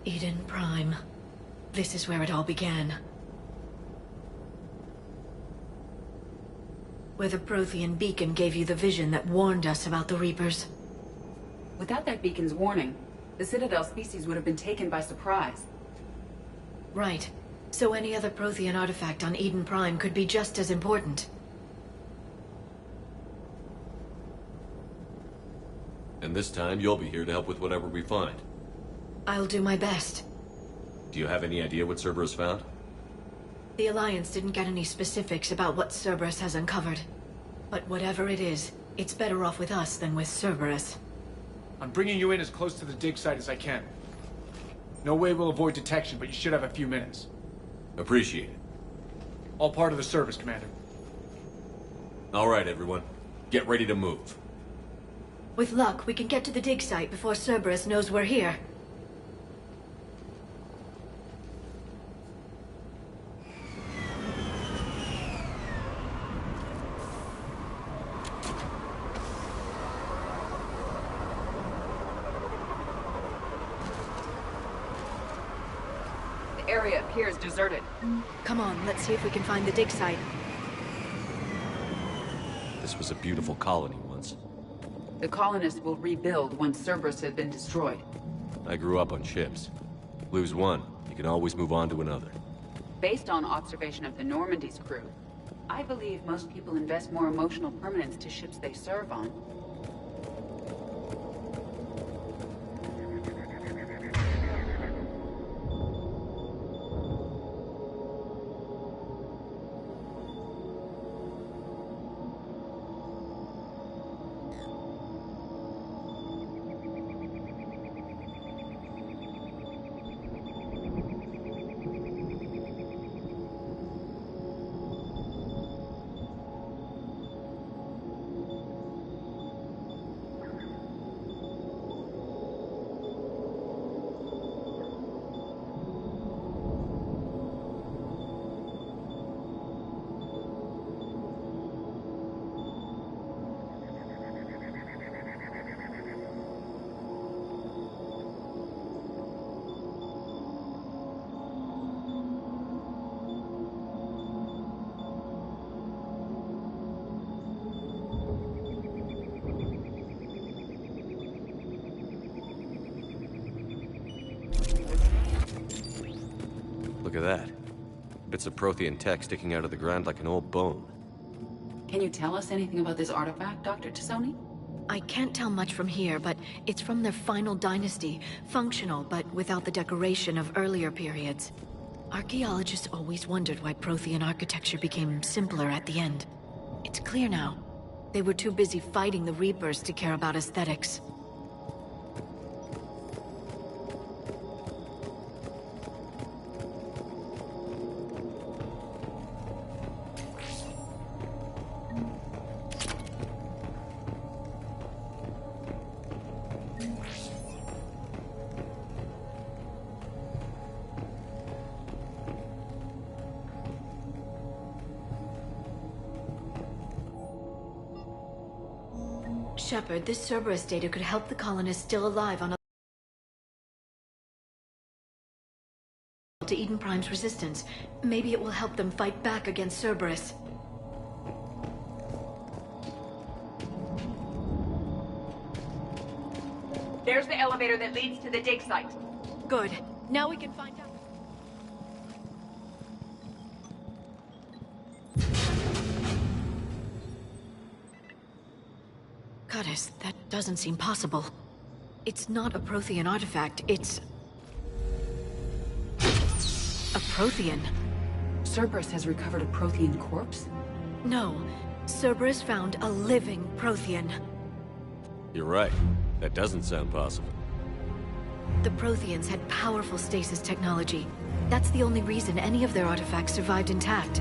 Eden Prime. This is where it all began. Where the Prothean beacon gave you the vision that warned us about the Reapers. Without that beacon's warning, the Citadel species would have been taken by surprise. Right. So any other Prothean artifact on Eden Prime could be just as important. And this time, you'll be here to help with whatever we find. I'll do my best. Do you have any idea what Cerberus found? The Alliance didn't get any specifics about what Cerberus has uncovered. But whatever it is, it's better off with us than with Cerberus. I'm bringing you in as close to the dig site as I can. No way we'll avoid detection, but you should have a few minutes. Appreciate it. All part of the service, Commander. All right, everyone. Get ready to move. With luck, we can get to the dig site before Cerberus knows we're here. The area appears deserted. Come on, let's see if we can find the dig site. This was a beautiful colony once. The colonists will rebuild once Cerberus has been destroyed. I grew up on ships. Lose one, you can always move on to another. Based on observation of the Normandy's crew, I believe most people invest more emotional permanence to ships they serve on. Look at that. Bits of Prothean tech sticking out of the ground like an old bone. Can you tell us anything about this artifact, Dr. Tassoni? I can't tell much from here, but it's from their final dynasty. Functional, but without the decoration of earlier periods. Archaeologists always wondered why Prothean architecture became simpler at the end. It's clear now. They were too busy fighting the Reapers to care about aesthetics. Shepard, this Cerberus data could help the colonists still alive on to Eden Prime's resistance. Maybe it will help them fight back against Cerberus. There's the elevator that leads to the dig site. Good. Now we can find out. Goddess, that doesn't seem possible. It's not a Prothean artifact, it's... a Prothean. Cerberus has recovered a Prothean corpse? No. Cerberus found a living Prothean. You're right. That doesn't sound possible. The Protheans had powerful stasis technology. That's the only reason any of their artifacts survived intact.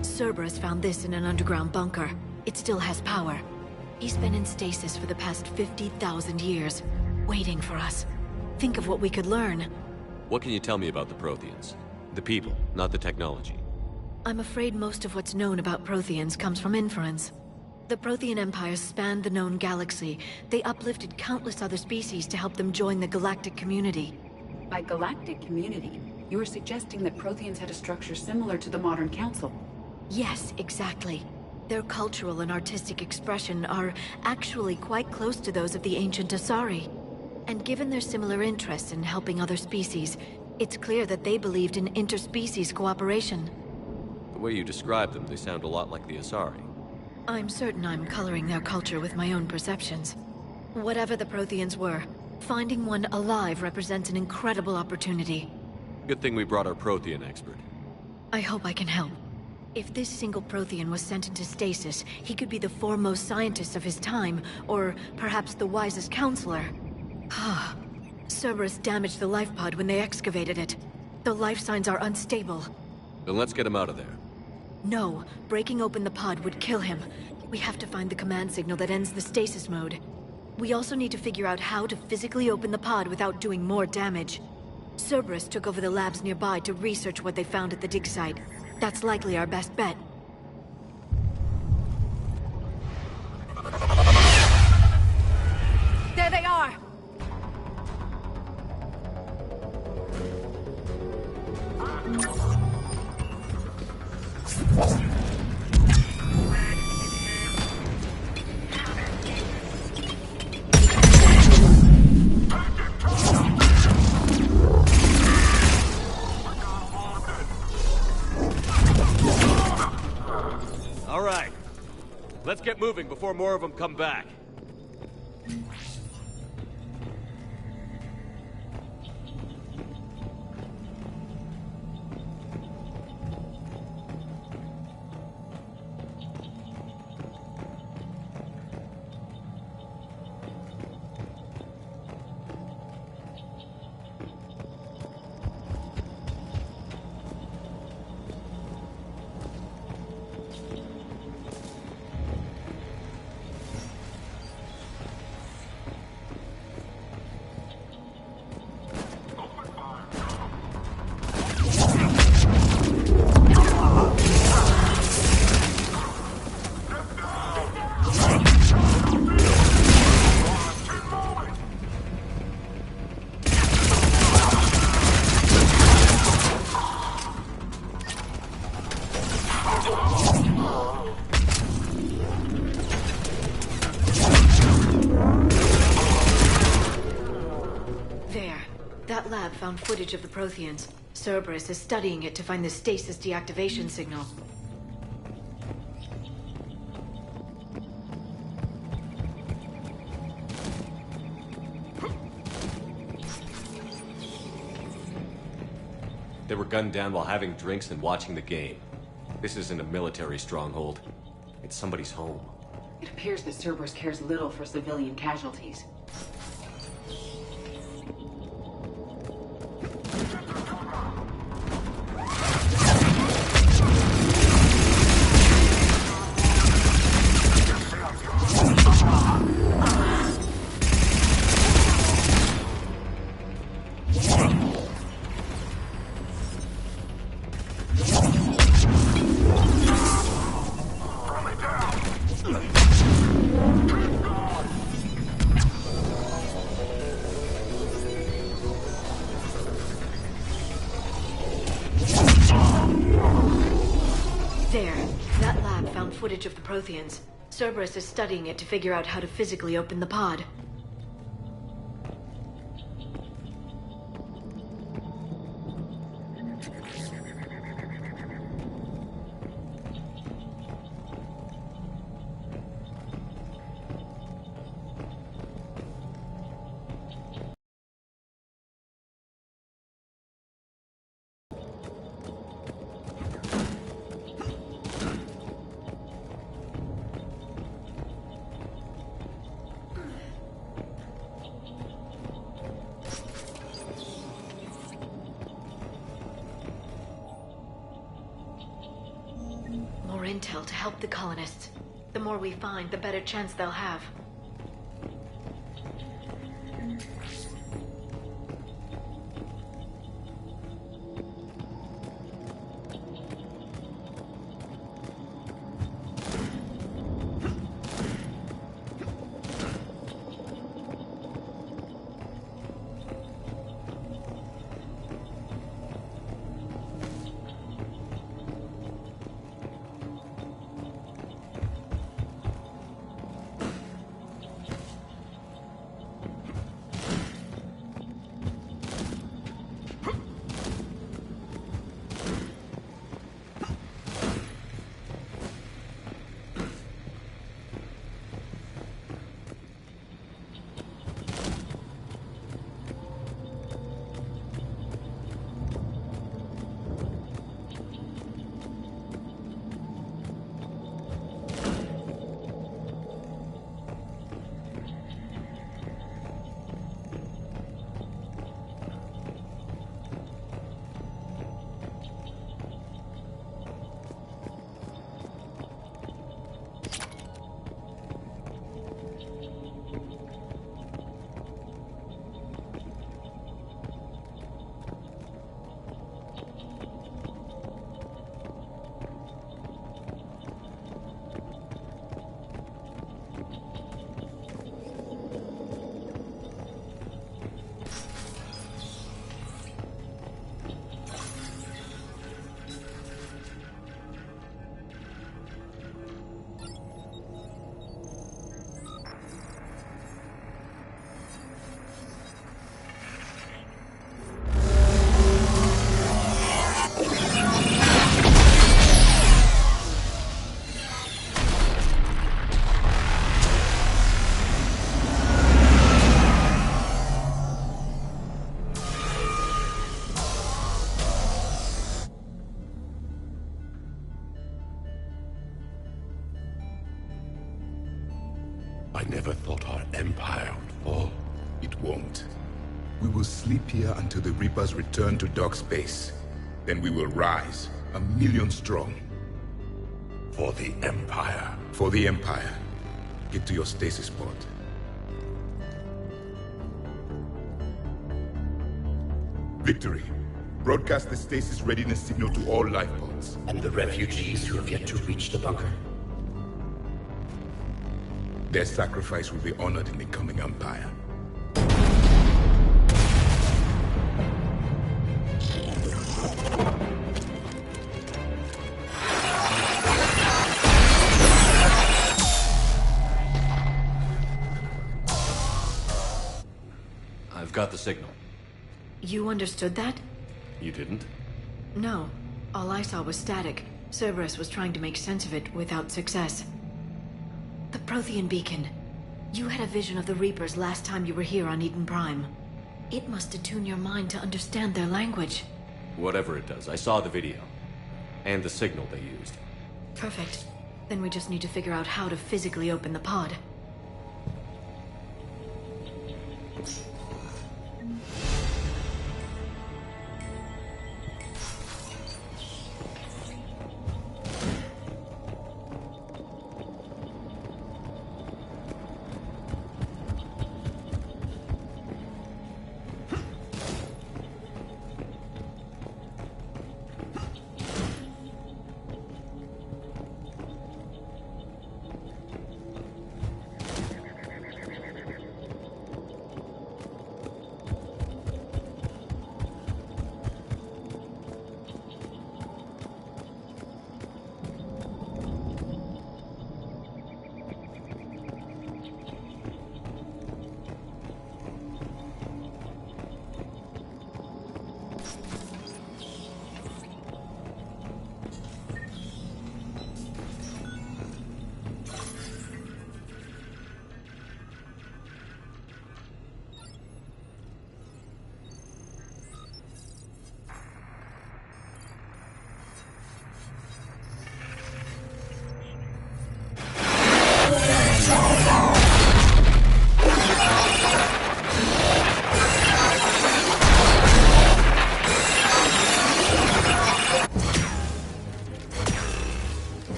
Cerberus found this in an underground bunker. It still has power. He's been in stasis for the past 50,000 years, waiting for us. Think of what we could learn. What can you tell me about the Protheans? The people, not the technology. I'm afraid most of what's known about Protheans comes from inference. The Prothean empires spanned the known galaxy. They uplifted countless other species to help them join the galactic community. By galactic community, you are suggesting that Protheans had a structure similar to the modern council. Yes, exactly. Their cultural and artistic expression are actually quite close to those of the ancient Asari. And given their similar interests in helping other species, it's clear that they believed in interspecies cooperation. The way you describe them, they sound a lot like the Asari. I'm certain I'm coloring their culture with my own perceptions. Whatever the Protheans were, finding one alive represents an incredible opportunity. Good thing we brought our Prothean expert. I hope I can help. If this single Prothean was sent into stasis, he could be the foremost scientist of his time, or perhaps the wisest counselor. Cerberus damaged the life pod when they excavated it. The life signs are unstable. Then let's get him out of there. No, breaking open the pod would kill him. We have to find the command signal that ends the stasis mode. We also need to figure out how to physically open the pod without doing more damage. Cerberus took over the labs nearby to research what they found at the dig site. That's likely our best bet. There they are! All right. Let's get moving before more of them come back. That lab found footage of the Protheans. Cerberus is studying it to find the stasis deactivation signal. They were gunned down while having drinks and watching the game. This isn't a military stronghold. It's somebody's home. It appears that Cerberus cares little for civilian casualties. Footage of the Protheans. Cerberus is studying it to figure out how to physically open the pod. Intel to help the colonists. The more we find, the better chance they'll have. I never thought our empire would fall. It won't. We will sleep here until the Reapers return to dark space. Then we will rise, 1,000,000 strong. For the empire. For the Empire. Get to your stasis pod. Victory. Broadcast the stasis readiness signal to all life pods. And the refugees who have yet to reach the bunker. Their sacrifice will be honored in the coming Empire. I've got the signal. You understood that? You didn't? No. All I saw was static. Cerberus was trying to make sense of it without success. The Prothean beacon. You had a vision of the Reapers last time you were here on Eden Prime. It must attune your mind to understand their language. Whatever it does, I saw the video. And the signal they used. Perfect. Then we just need to figure out how to physically open the pod.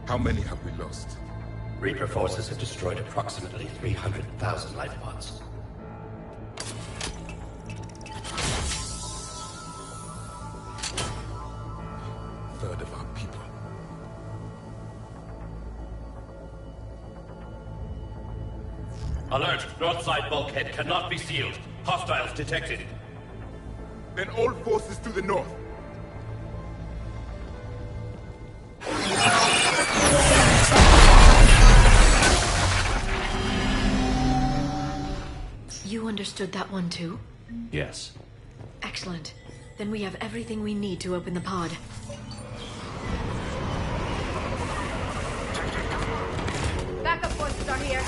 How many have we lost? Reaper forces have destroyed approximately 300,000 life pods. A third of our people. Alert! North side bulkhead cannot be sealed. Hostiles detected. Then all forces to the north. You understood that one too? Yes. Excellent. Then we have everything we need to open the pod. Backup forces are here.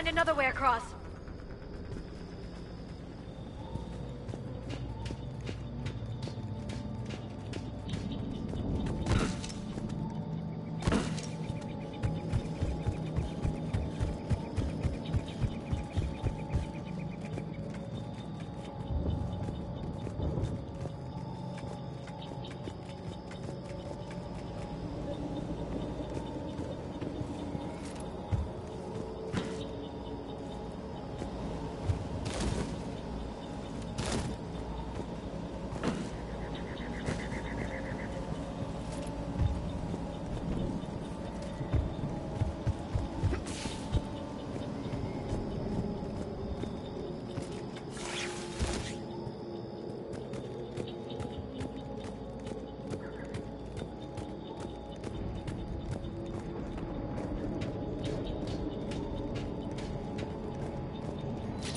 find another way across.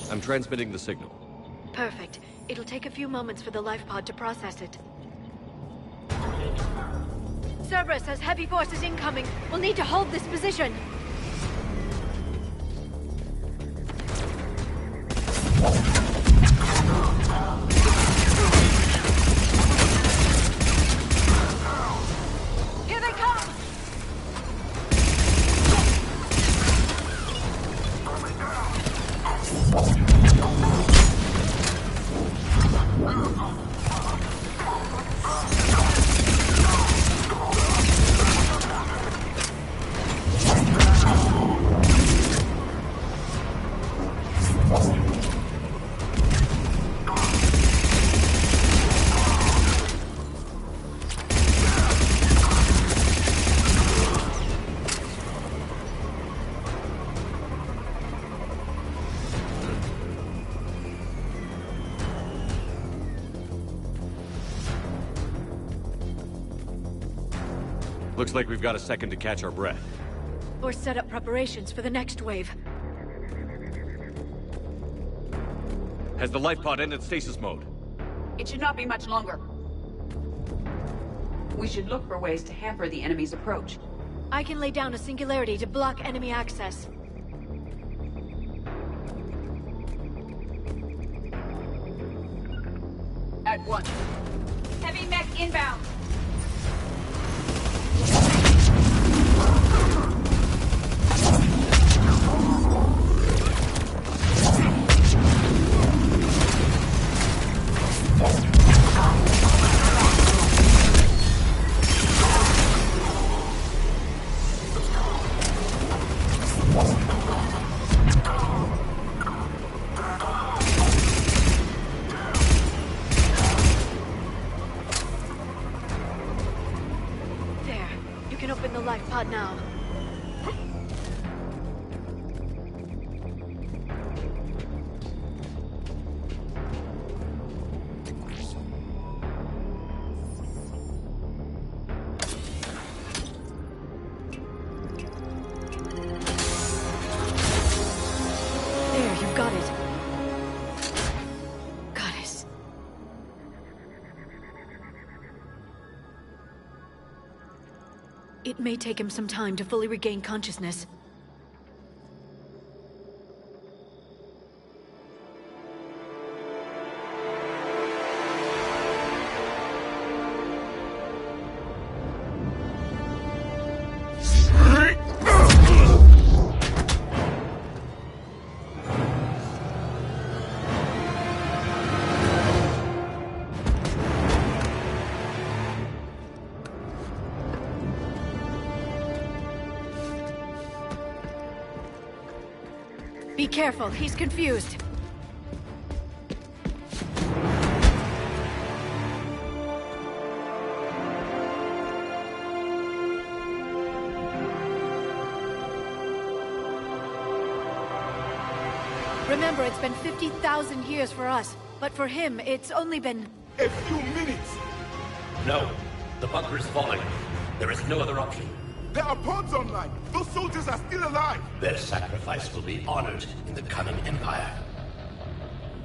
I'm transmitting the signal. Perfect. It'll take a few moments for the life pod to process it. Cerberus has heavy forces incoming. We'll need to hold this position. Here they come! Looks like we've got a second to catch our breath. Or set up preparations for the next wave. Has the life pod ended stasis mode? It should not be much longer. We should look for ways to hamper the enemy's approach. I can lay down a singularity to block enemy access. At once. Heavy mech inbound! There. You can open the life pod now. There, you've got it. Goddess. It may take him some time to fully regain consciousness. Be careful, he's confused. Remember, it's been 50,000 years for us, but for him, it's only been... A few minutes! No, the bunker is falling. There is no other option. There are pods online! Those soldiers are still alive! Their sacrifice will be honored in the coming Empire.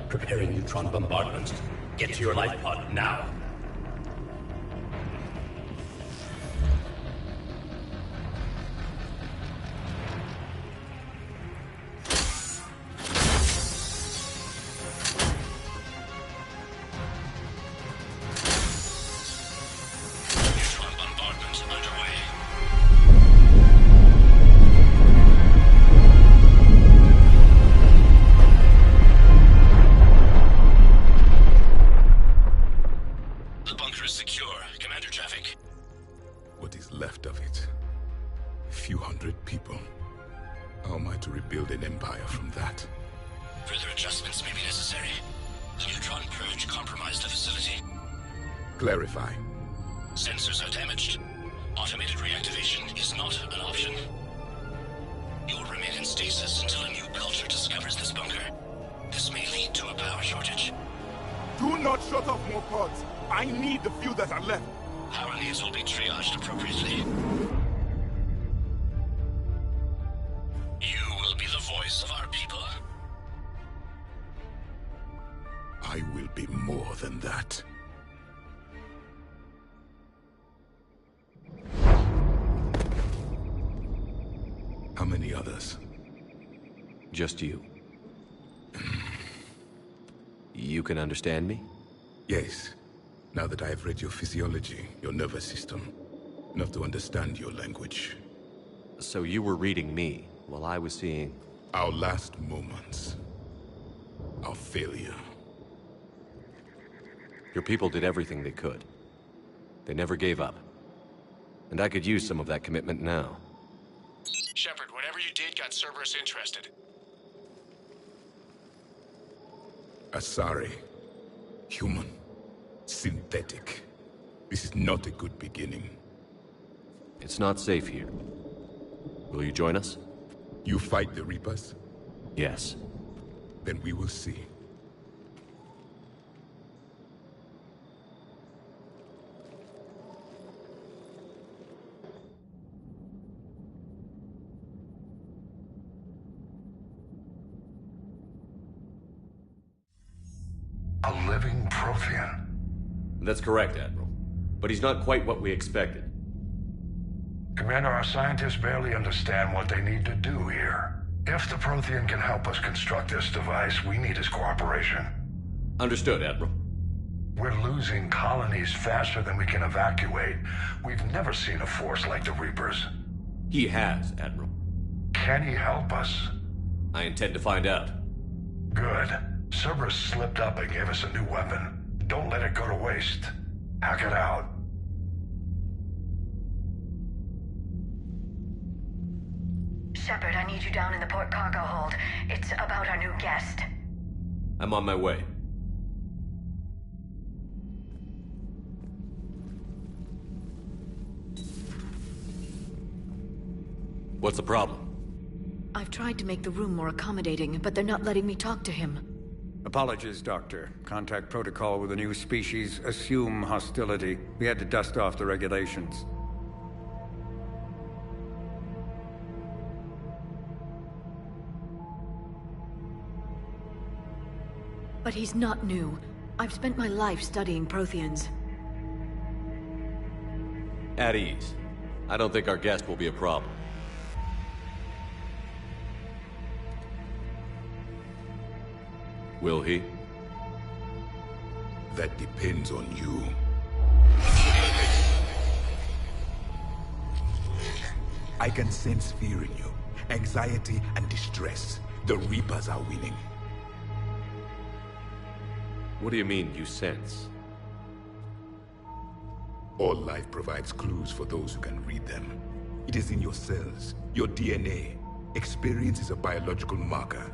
Preparing neutron bombardment. Get to your life pod now. from that. Further adjustments may be necessary. The neutron purge compromised the facility. Clarify. Sensors are damaged. Automated reactivation is not an option. You will remain in stasis until a new culture discovers this bunker. This may lead to a power shortage. Do not shut off more pods. I need the few that are left. Power needs will be triaged appropriately. You will be the voice of our people. I will be more than that. How many others? Just you. You can understand me? Yes. Now that I have read your physiology, your nervous system, enough to understand your language. So you were reading me, while I was seeing... Our last moments. Our failure. Your people did everything they could. They never gave up. And I could use some of that commitment now. Shepard, whatever you did got Cerberus interested. Asari. Human. Synthetic. This is not a good beginning. It's not safe here. Will you join us? You fight the Reapers? Yes. Then we will see. A living Prothean. That's correct, Admiral. But he's not quite what we expected. Commander, our scientists barely understand what they need to do here. If the Prothean can help us construct this device, we need his cooperation. Understood, Admiral. We're losing colonies faster than we can evacuate. We've never seen a force like the Reapers. He has, Admiral. Can he help us? I intend to find out. Good. Cerberus slipped up and gave us a new weapon. Don't let it go to waste. Hack it out. Shepard, I need you down in the port cargo hold. It's about our new guest. I'm on my way. What's the problem? I've tried to make the room more accommodating, but they're not letting me talk to him. Apologies, Doctor. Contact protocol with a new species. Assume hostility. We had to dust off the regulations. But he's not new. I've spent my life studying Protheans. At ease. I don't think our guest will be a problem. Will he? That depends on you. I can sense fear in you. Anxiety and distress. The Reapers are winning. What do you mean, you sense? All life provides clues for those who can read them. It is in your cells, your DNA. Experience is a biological marker.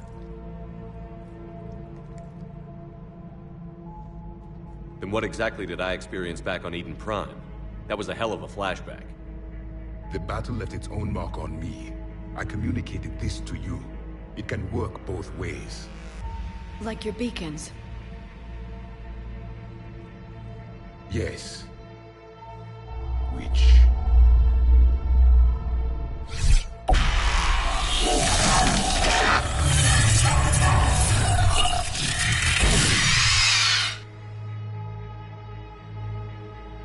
Then what exactly did I experience back on Eden Prime? That was a hell of a flashback. The battle left its own mark on me. I communicated this to you. It can work both ways. Like your beacons. Yes. Which...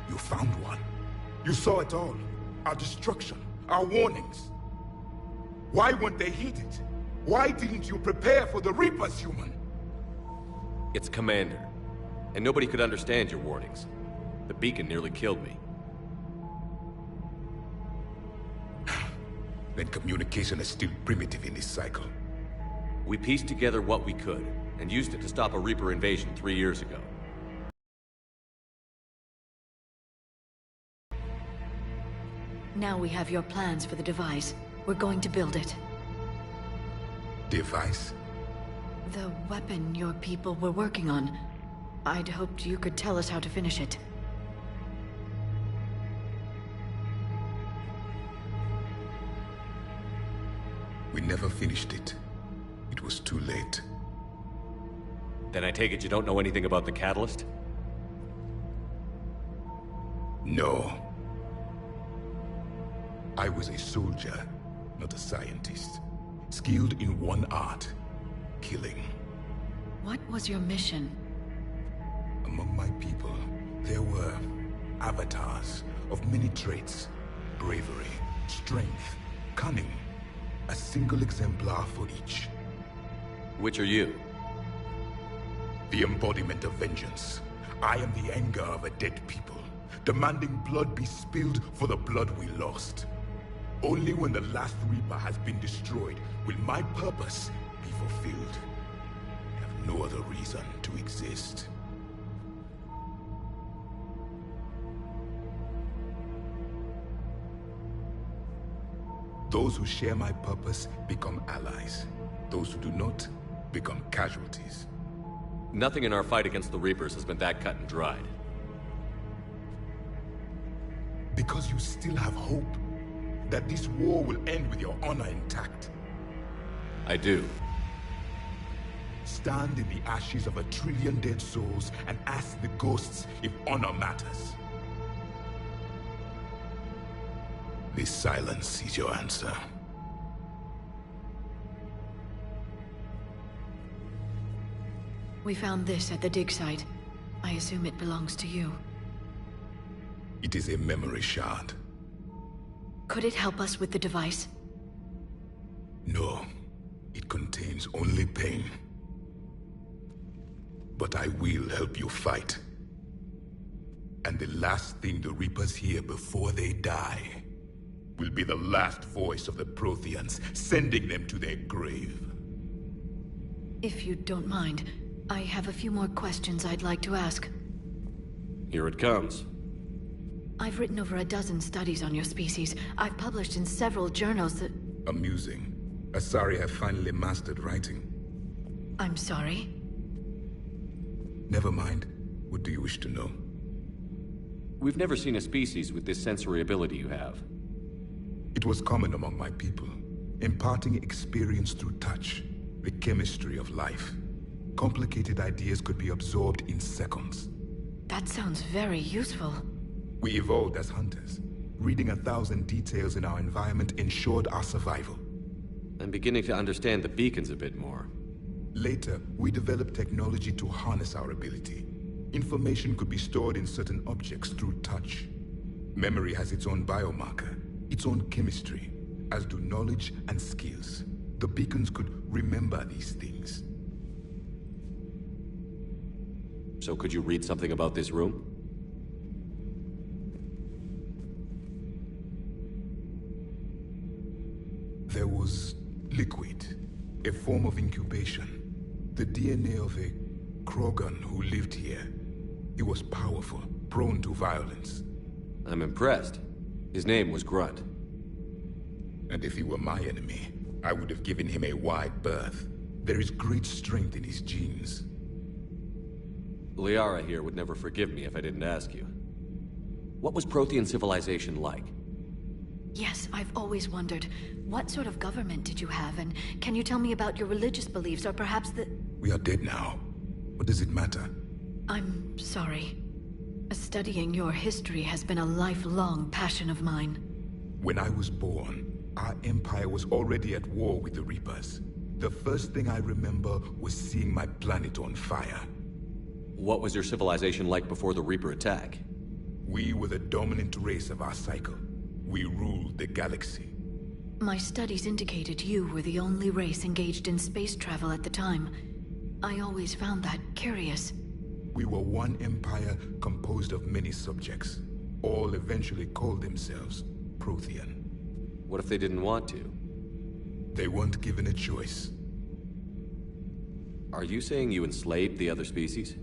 You found one. You saw it all. Our destruction, our warnings. Why weren't they heeded? Why didn't you prepare for the Reapers, human? It's Commander. And nobody could understand your warnings. The beacon nearly killed me. Then communication is still primitive in this cycle. We pieced together what we could, and used it to stop a Reaper invasion 3 years ago. Now we have your plans for the device. We're going to build it. Device? The weapon your people were working on. I'd hoped you could tell us how to finish it. We never finished it. It was too late. Then I take it you don't know anything about the catalyst? No. I was a soldier, not a scientist. Skilled in one art, killing. What was your mission? Among my people, there were avatars of many traits. Bravery, strength, cunning. A single exemplar for each. Which are you? The embodiment of vengeance. I am the anger of a dead people, demanding blood be spilled for the blood we lost. Only when the last Reaper has been destroyed will my purpose be fulfilled. I have no other reason to exist. Those who share my purpose become allies. Those who do not become casualties. Nothing in our fight against the Reapers has been that cut and dried. Because you still have hope that this war will end with your honor intact. I do. Stand in the ashes of 1 trillion dead souls and ask the ghosts if honor matters. This silence is your answer. We found this at the dig site. I assume it belongs to you. It is a memory shard. Could it help us with the device? No. It contains only pain. But I will help you fight. And the last thing the Reapers hear before they die will be the last voice of the Protheans, sending them to their grave. If you don't mind, I have a few more questions I'd like to ask. Here it comes. I've written over a dozen studies on your species. I've published in several journals that... Amusing. Asari have finally mastered writing. I'm sorry? Never mind. What do you wish to know? We've never seen a species with this sensory ability you have. It was common among my people, imparting experience through touch, the chemistry of life. Complicated ideas could be absorbed in seconds. That sounds very useful. We evolved as hunters. Reading 1,000 details in our environment ensured our survival. I'm beginning to understand the beacons a bit more. Later, we developed technology to harness our ability. Information could be stored in certain objects through touch. Memory has its own biomarker, its own chemistry, as do knowledge and skills. The beacons could remember these things. So could you read something about this room? There was liquid, a form of incubation. The DNA of a Krogan who lived here. He was powerful, prone to violence. I'm impressed. His name was Grunt. And if he were my enemy, I would have given him a wide berth. There is great strength in his genes. Liara here would never forgive me if I didn't ask you. What was Prothean civilization like? Yes, I've always wondered. What sort of government did you have, and can you tell me about your religious beliefs, or perhaps the... We are dead now. What does it matter? I'm sorry. Studying your history has been a lifelong passion of mine. When I was born, our empire was already at war with the Reapers. The first thing I remember was seeing my planet on fire. What was your civilization like before the Reaper attack? We were the dominant race of our cycle. We ruled the galaxy. My studies indicated you were the only race engaged in space travel at the time. I always found that curious. We were one empire composed of many subjects. All eventually called themselves Prothean. What if they didn't want to? They weren't given a choice. Are you saying you enslaved the other species?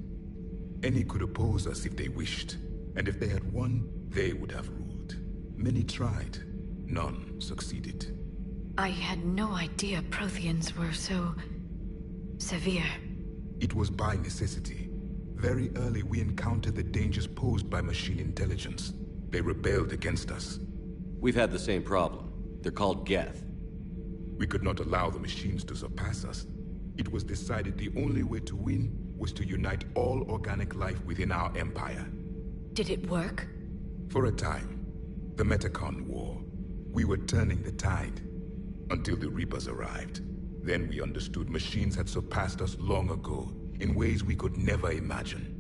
Any could oppose us if they wished. And if they had won, they would have ruled. Many tried. None succeeded. I had no idea Protheans were so... severe. It was by necessity. Very early, we encountered the dangers posed by machine intelligence. They rebelled against us. We've had the same problem. They're called Geth. We could not allow the machines to surpass us. It was decided the only way to win was to unite all organic life within our empire. Did it work? For a time. The Metacon War. We were turning the tide. Until the Reapers arrived. Then we understood machines had surpassed us long ago, in ways we could never imagine.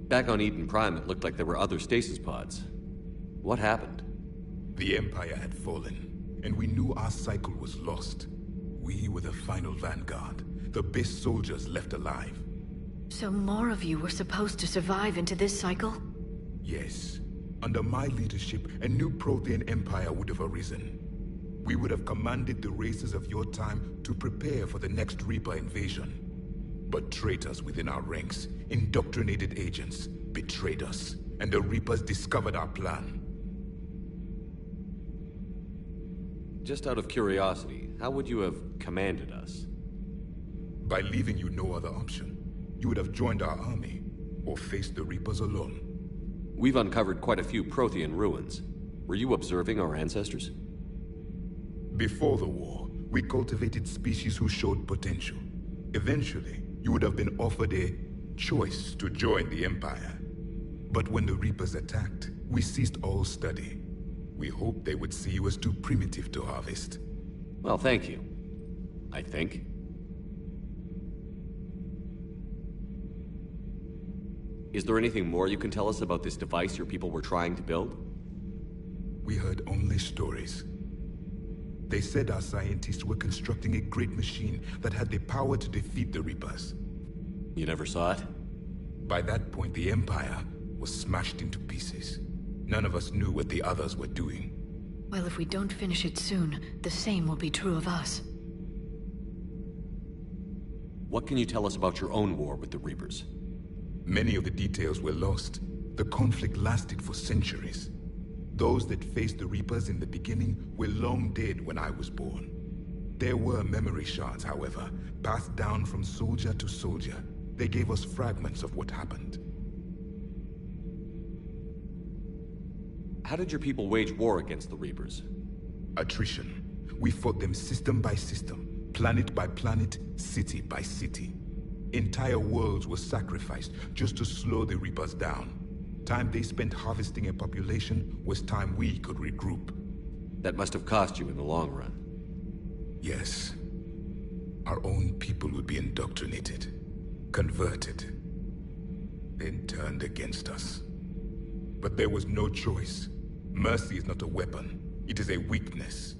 Back on Eden Prime, it looked like there were other stasis pods. What happened? The Empire had fallen, and we knew our cycle was lost. We were the final vanguard, the best soldiers left alive. So more of you were supposed to survive into this cycle? Yes. Under my leadership, a new Prothean empire would have arisen. We would have commanded the races of your time to prepare for the next Reaper invasion. But traitors within our ranks, indoctrinated agents, betrayed us, and the Reapers discovered our plan. Just out of curiosity, how would you have commanded us? By leaving you no other option. You would have joined our army, or faced the Reapers alone. We've uncovered quite a few Prothean ruins. Were you observing our ancestors? Before the war, we cultivated species who showed potential. Eventually, you would have been offered a choice to join the Empire. But when the Reapers attacked, we ceased all study. We hoped they would see you as too primitive to harvest. Well, thank you. I think. Is there anything more you can tell us about this device your people were trying to build? We heard only stories. They said our scientists were constructing a great machine that had the power to defeat the Reapers. You never saw it? By that point, the Empire was smashed into pieces. None of us knew what the others were doing. Well, if we don't finish it soon, the same will be true of us. What can you tell us about your own war with the Reapers? Many of the details were lost. The conflict lasted for centuries. Those that faced the Reapers in the beginning were long dead when I was born. There were memory shards, however, passed down from soldier to soldier. They gave us fragments of what happened. How did your people wage war against the Reapers? Attrition. We fought them system by system, planet by planet, city by city. Entire worlds were sacrificed just to slow the Reapers down. Time they spent harvesting a population was time we could regroup. That must have cost you in the long run. Yes. Our own people would be indoctrinated, converted, then turned against us. But there was no choice. Mercy is not a weapon. It is a weakness.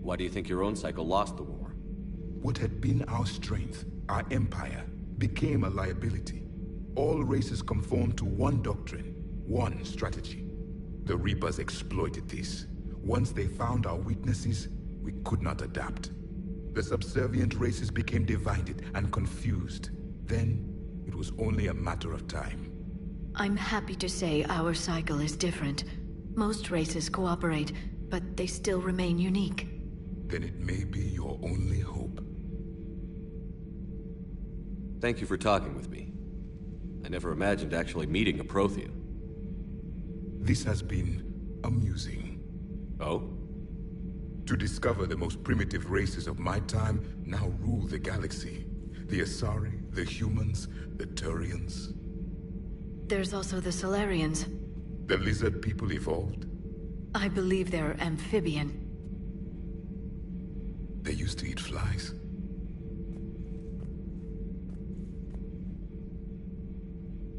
Why do you think your own cycle lost the war? What had been our strength, our empire, became a liability. All races conformed to one doctrine, one strategy. The Reapers exploited this. Once they found our weaknesses, we could not adapt. The subservient races became divided and confused. Then, it was only a matter of time. I'm happy to say our cycle is different. Most races cooperate, but they still remain unique. Then it may be your only hope. Thank you for talking with me. I never imagined actually meeting a Prothean. This has been amusing. Oh? To discover the most primitive races of my time now rule the galaxy. The Asari, the humans, the Turians. There's also the Solarians. The lizard people evolved. I believe they're amphibian. They used to eat flies.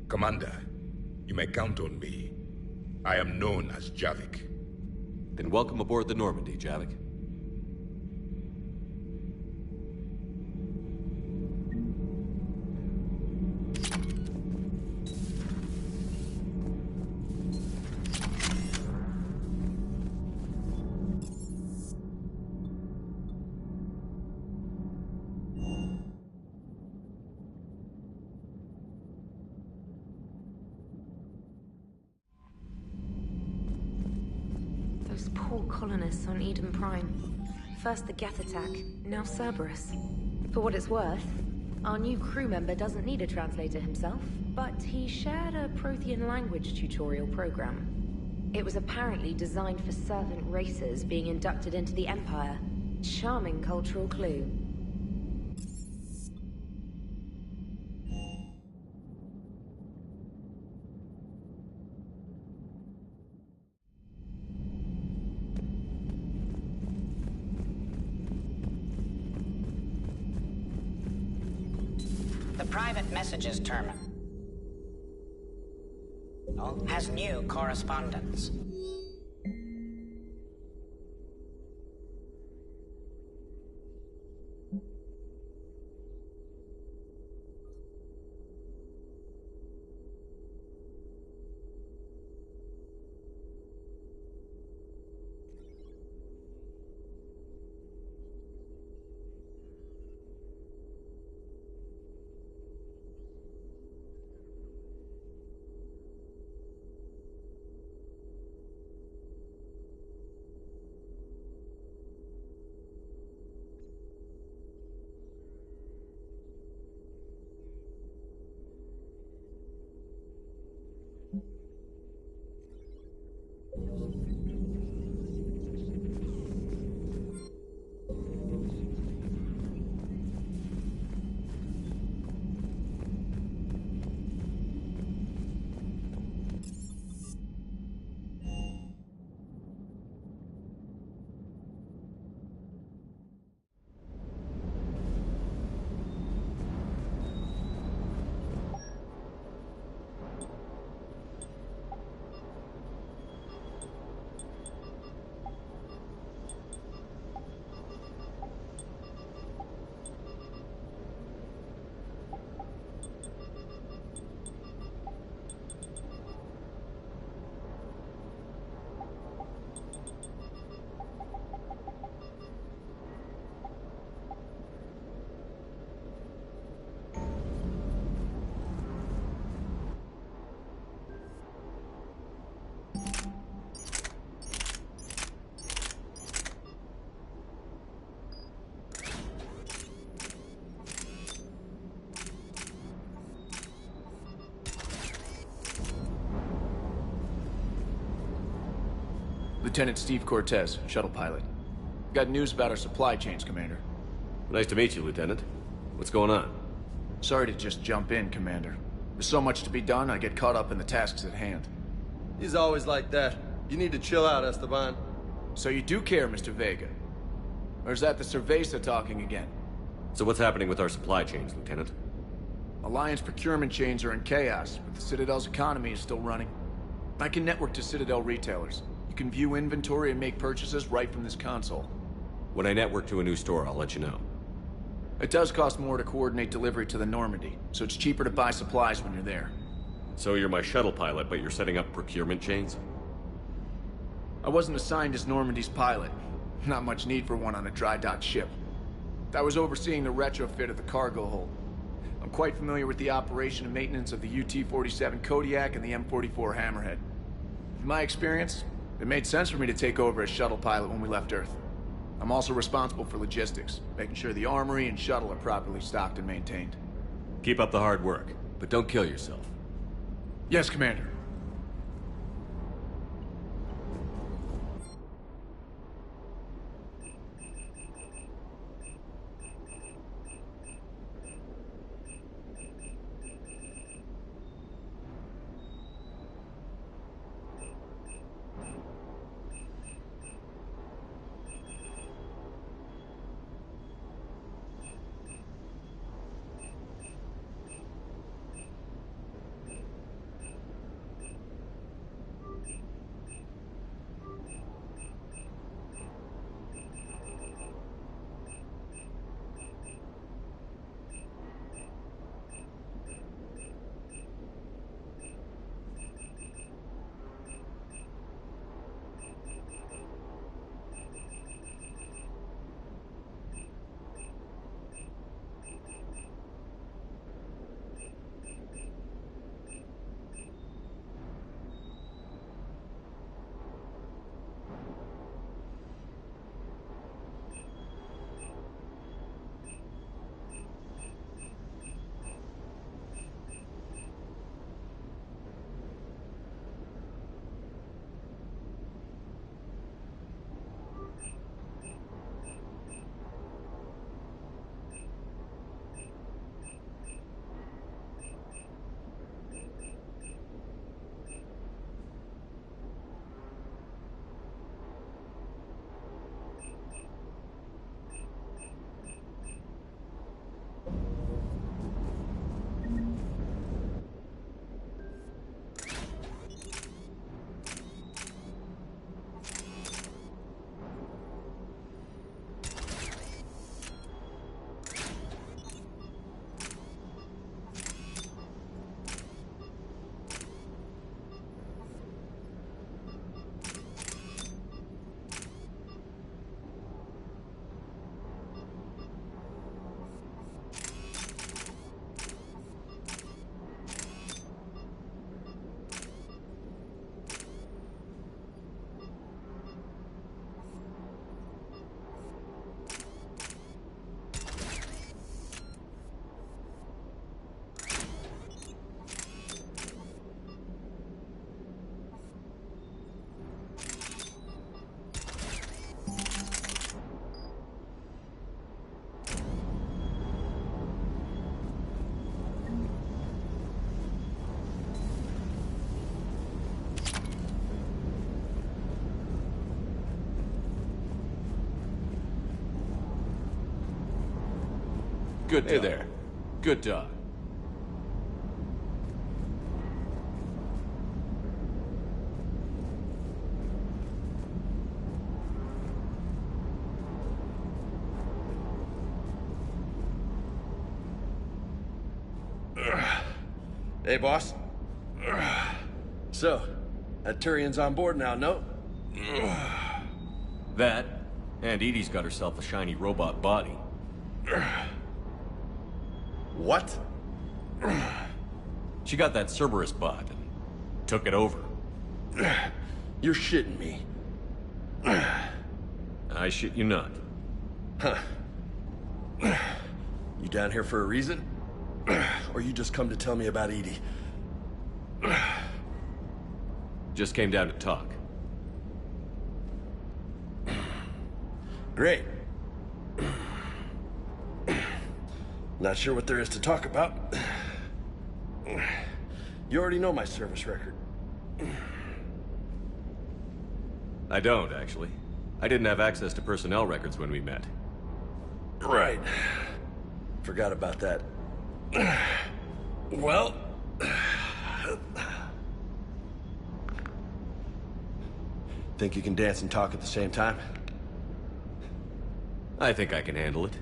Commander, you may count on me. I am known as Javik. Then welcome aboard the Normandy, Javik. Those poor colonists on Eden Prime. First the Geth attack, now Cerberus. For what it's worth, our new crew member doesn't need a translator himself, but he shared a Prothean language tutorial program. It was apparently designed for servant races being inducted into the Empire. Charming cultural clue. The private messages terminal has new correspondence. Lieutenant Steve Cortez, shuttle pilot. Got news about our supply chains, Commander. Nice to meet you, Lieutenant. What's going on? Sorry to just jump in, Commander. There's so much to be done, I get caught up in the tasks at hand. He's always like that. You need to chill out, Esteban. So you do care, Mr. Vega? Or is that the Cerveza talking again? So what's happening with our supply chains, Lieutenant? Alliance procurement chains are in chaos, but the Citadel's economy is still running. I can network to Citadel retailers. You can view inventory and make purchases right from this console. When I network to a new store, I'll let you know. It does cost more to coordinate delivery to the Normandy, so it's cheaper to buy supplies when you're there. So you're my shuttle pilot, but you're setting up procurement chains? I wasn't assigned as Normandy's pilot. Not much need for one on a dry dock ship. I was overseeing the retrofit of the cargo hold. I'm quite familiar with the operation and maintenance of the UT-47 Kodiak and the M44 Hammerhead. In my experience, it made sense for me to take over as shuttle pilot when we left Earth. I'm also responsible for logistics, making sure the armory and shuttle are properly stocked and maintained. Keep up the hard work, but don't kill yourself. Yes, Commander. Good dog. Hey there. Good dog. Hey, boss. So, that Turian's on board now, no? That, and Edie's got herself a shiny robot body. What? She got that Cerberus bot and took it over. You're shitting me. I shit you not. Huh. You down here for a reason? Or you just come to tell me about Edie? Just came down to talk. Great. Not sure what there is to talk about. You already know my service record. I don't, actually. I didn't have access to personnel records when we met. Right. Forgot about that. Well... Think you can dance and talk at the same time? I think I can handle it.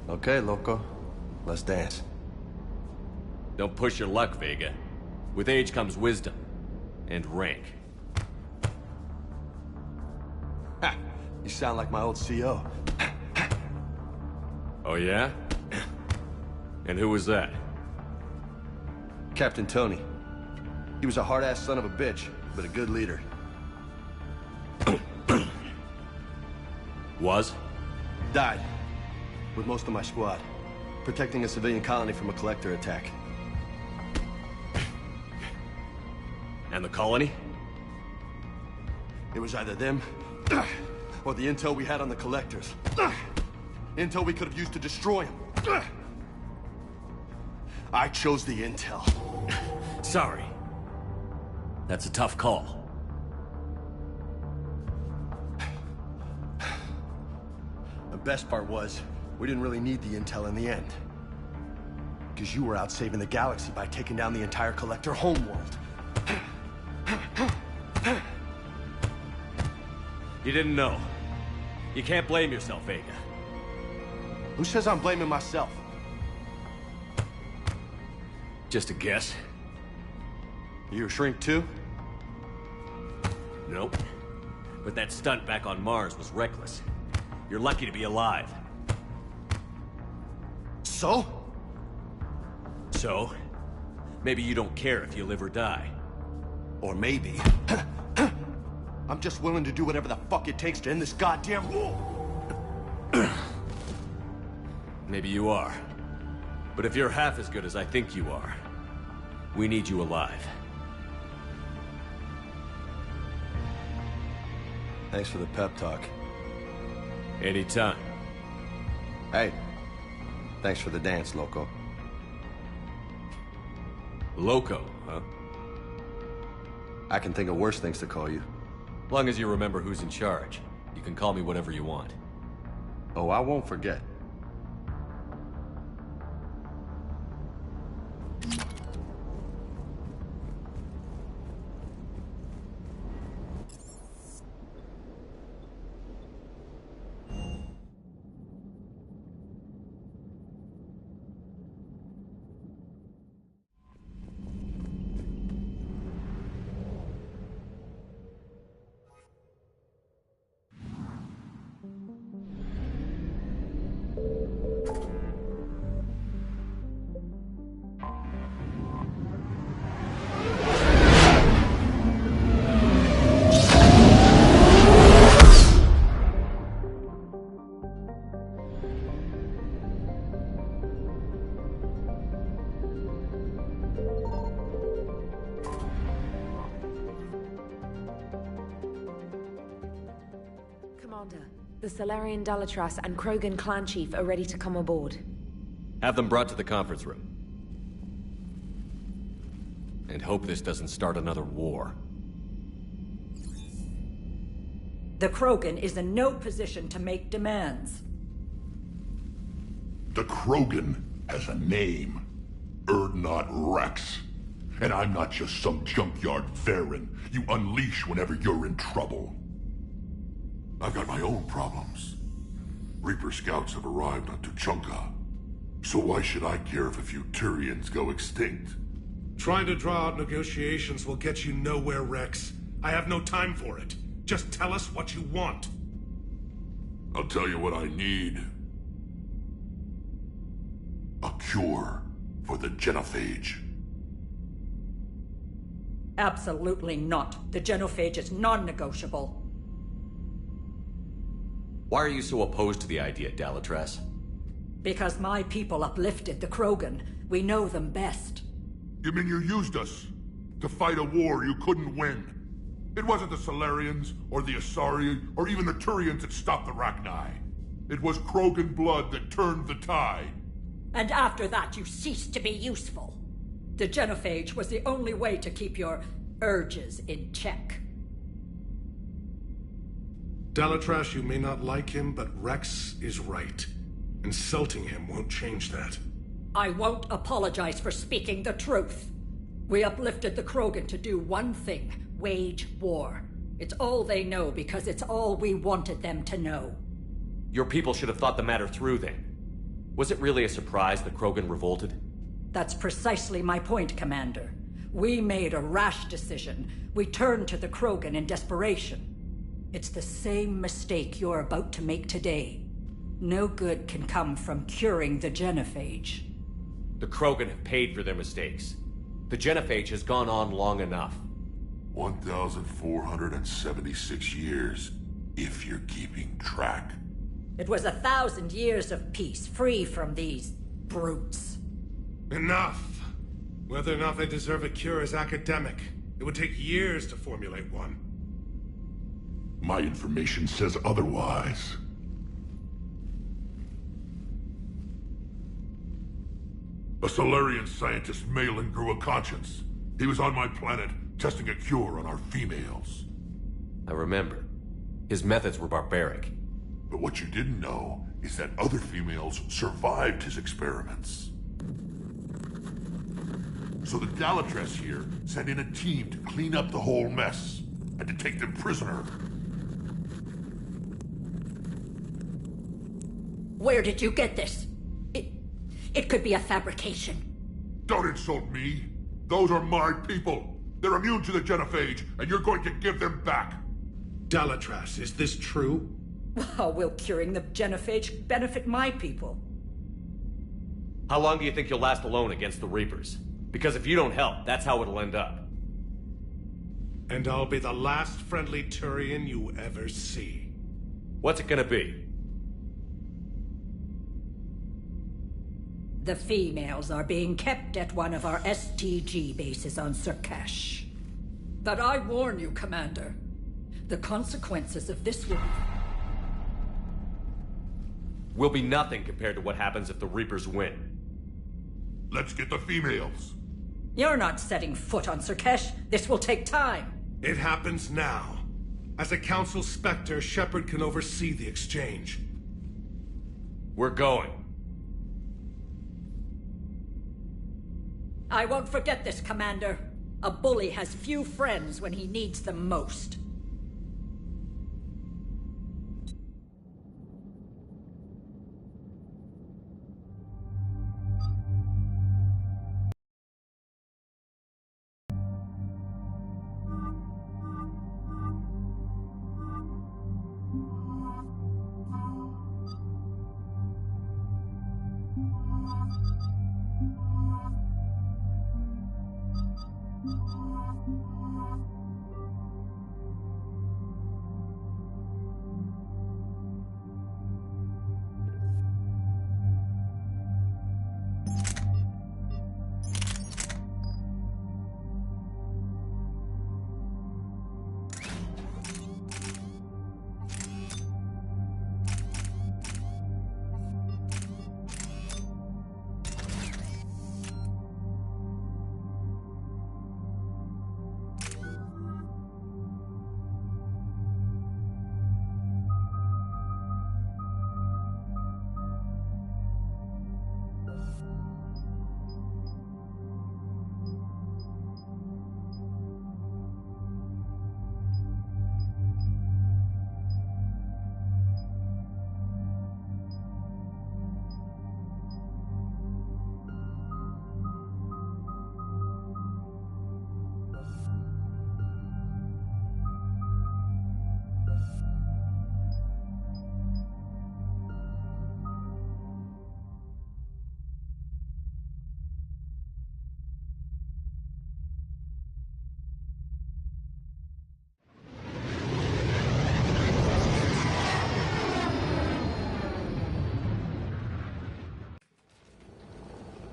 Okay, loco. Let's dance. Don't push your luck, Vega. With age comes wisdom. And rank. Ha! You sound like my old CO. Oh yeah? And who was that? Captain Tony. He was a hard-ass son of a bitch, but a good leader. Was? Died. With most of my squad. Protecting a civilian colony from a collector attack. And the colony? It was either them, or the intel we had on the collectors. Intel we could have used to destroy them. I chose the intel. Sorry. That's a tough call. The best part was, we didn't really need the intel in the end. Because you were out saving the galaxy by taking down the entire collector homeworld. You didn't know. You can't blame yourself, Vega. Who says I'm blaming myself? Just a guess. You a shrink too? Nope. But that stunt back on Mars was reckless. You're lucky to be alive. So? So? Maybe you don't care if you live or die. Or maybe... I'm just willing to do whatever the fuck it takes to end this goddamn war! Maybe you are. But if you're half as good as I think you are, we need you alive. Thanks for the pep talk. Anytime. Hey, thanks for the dance, Loco. Loco, huh? I can think of worse things to call you. Long as you remember who's in charge, you can call me whatever you want. Oh, I won't forget. The Salarian Dalatras and Krogan clan chief are ready to come aboard. Have them brought to the conference room. And hope this doesn't start another war. The Krogan is in no position to make demands. The Krogan has a name. Urdnot Rex. And I'm not just some junkyard Varen you unleash whenever you're in trouble. I've got my own problems. Reaper scouts have arrived on Tuchanka. So why should I care if a few Turians go extinct? Trying to draw out negotiations will get you nowhere, Rex. I have no time for it. Just tell us what you want. I'll tell you what I need. A cure for the genophage. Absolutely not. The genophage is non-negotiable. Why are you so opposed to the idea, Dalatras? Because my people uplifted the Krogan. We know them best. You mean you used us to fight a war you couldn't win? It wasn't the Salarians, or the Asari, or even the Turians that stopped the Rachni. It was Krogan blood that turned the tide. And after that, you ceased to be useful. The genophage was the only way to keep your urges in check. Dalatras, you may not like him, but Rex is right. Insulting him won't change that. I won't apologize for speaking the truth. We uplifted the Krogan to do one thing: wage war. It's all they know because it's all we wanted them to know. Your people should have thought the matter through then. Was it really a surprise that Krogan revolted? That's precisely my point, Commander. We made a rash decision. We turned to the Krogan in desperation. It's the same mistake you're about to make today. No good can come from curing the genophage. The Krogan have paid for their mistakes. The genophage has gone on long enough. 1,476 years, if you're keeping track. It was 1,000 years of peace, free from these brutes. Enough! Whether or not they deserve a cure is academic. It would take years to formulate one. My information says otherwise. A Solarian scientist, Malin, grew a conscience. He was on my planet, testing a cure on our females. I remember. His methods were barbaric. But what you didn't know is that other females survived his experiments. So the Galatress here sent in a team to clean up the whole mess, and to take them prisoner. Where did you get this? It could be a fabrication. Don't insult me. Those are my people. They're immune to the genophage, and you're going to give them back. Galatras, is this true? How will curing the genophage benefit my people? How long do you think you'll last alone against the Reapers? Because if you don't help, that's how it'll end up. And I'll be the last friendly Turian you ever see. What's it gonna be? The females are being kept at one of our STG bases on Surkash. But I warn you, Commander. The consequences of this will be nothing compared to what happens if the Reapers win. Let's get the females. You're not setting foot on Surkash. This will take time. It happens now. As a Council Spectre, Shepard can oversee the exchange. We're going. I won't forget this, Commander. A bully has few friends when he needs them most.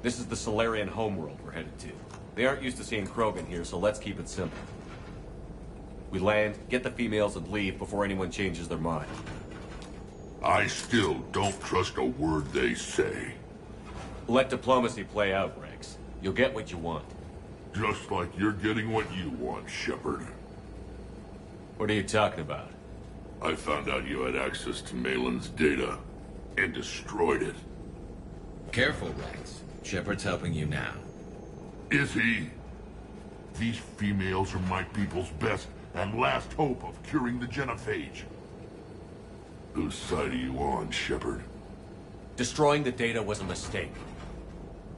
This is the Solarian homeworld we're headed to. They aren't used to seeing Krogan here, so let's keep it simple. We land, get the females, and leave before anyone changes their mind. I still don't trust a word they say. Let diplomacy play out, Rex. You'll get what you want. Just like you're getting what you want, Shepard. What are you talking about? I found out you had access to Malin's data, and destroyed it. Careful, Rex. Shepard's helping you now. Is he? These females are my people's best, and last hope of curing the genophage. Whose side are you on, Shepard? Destroying the data was a mistake.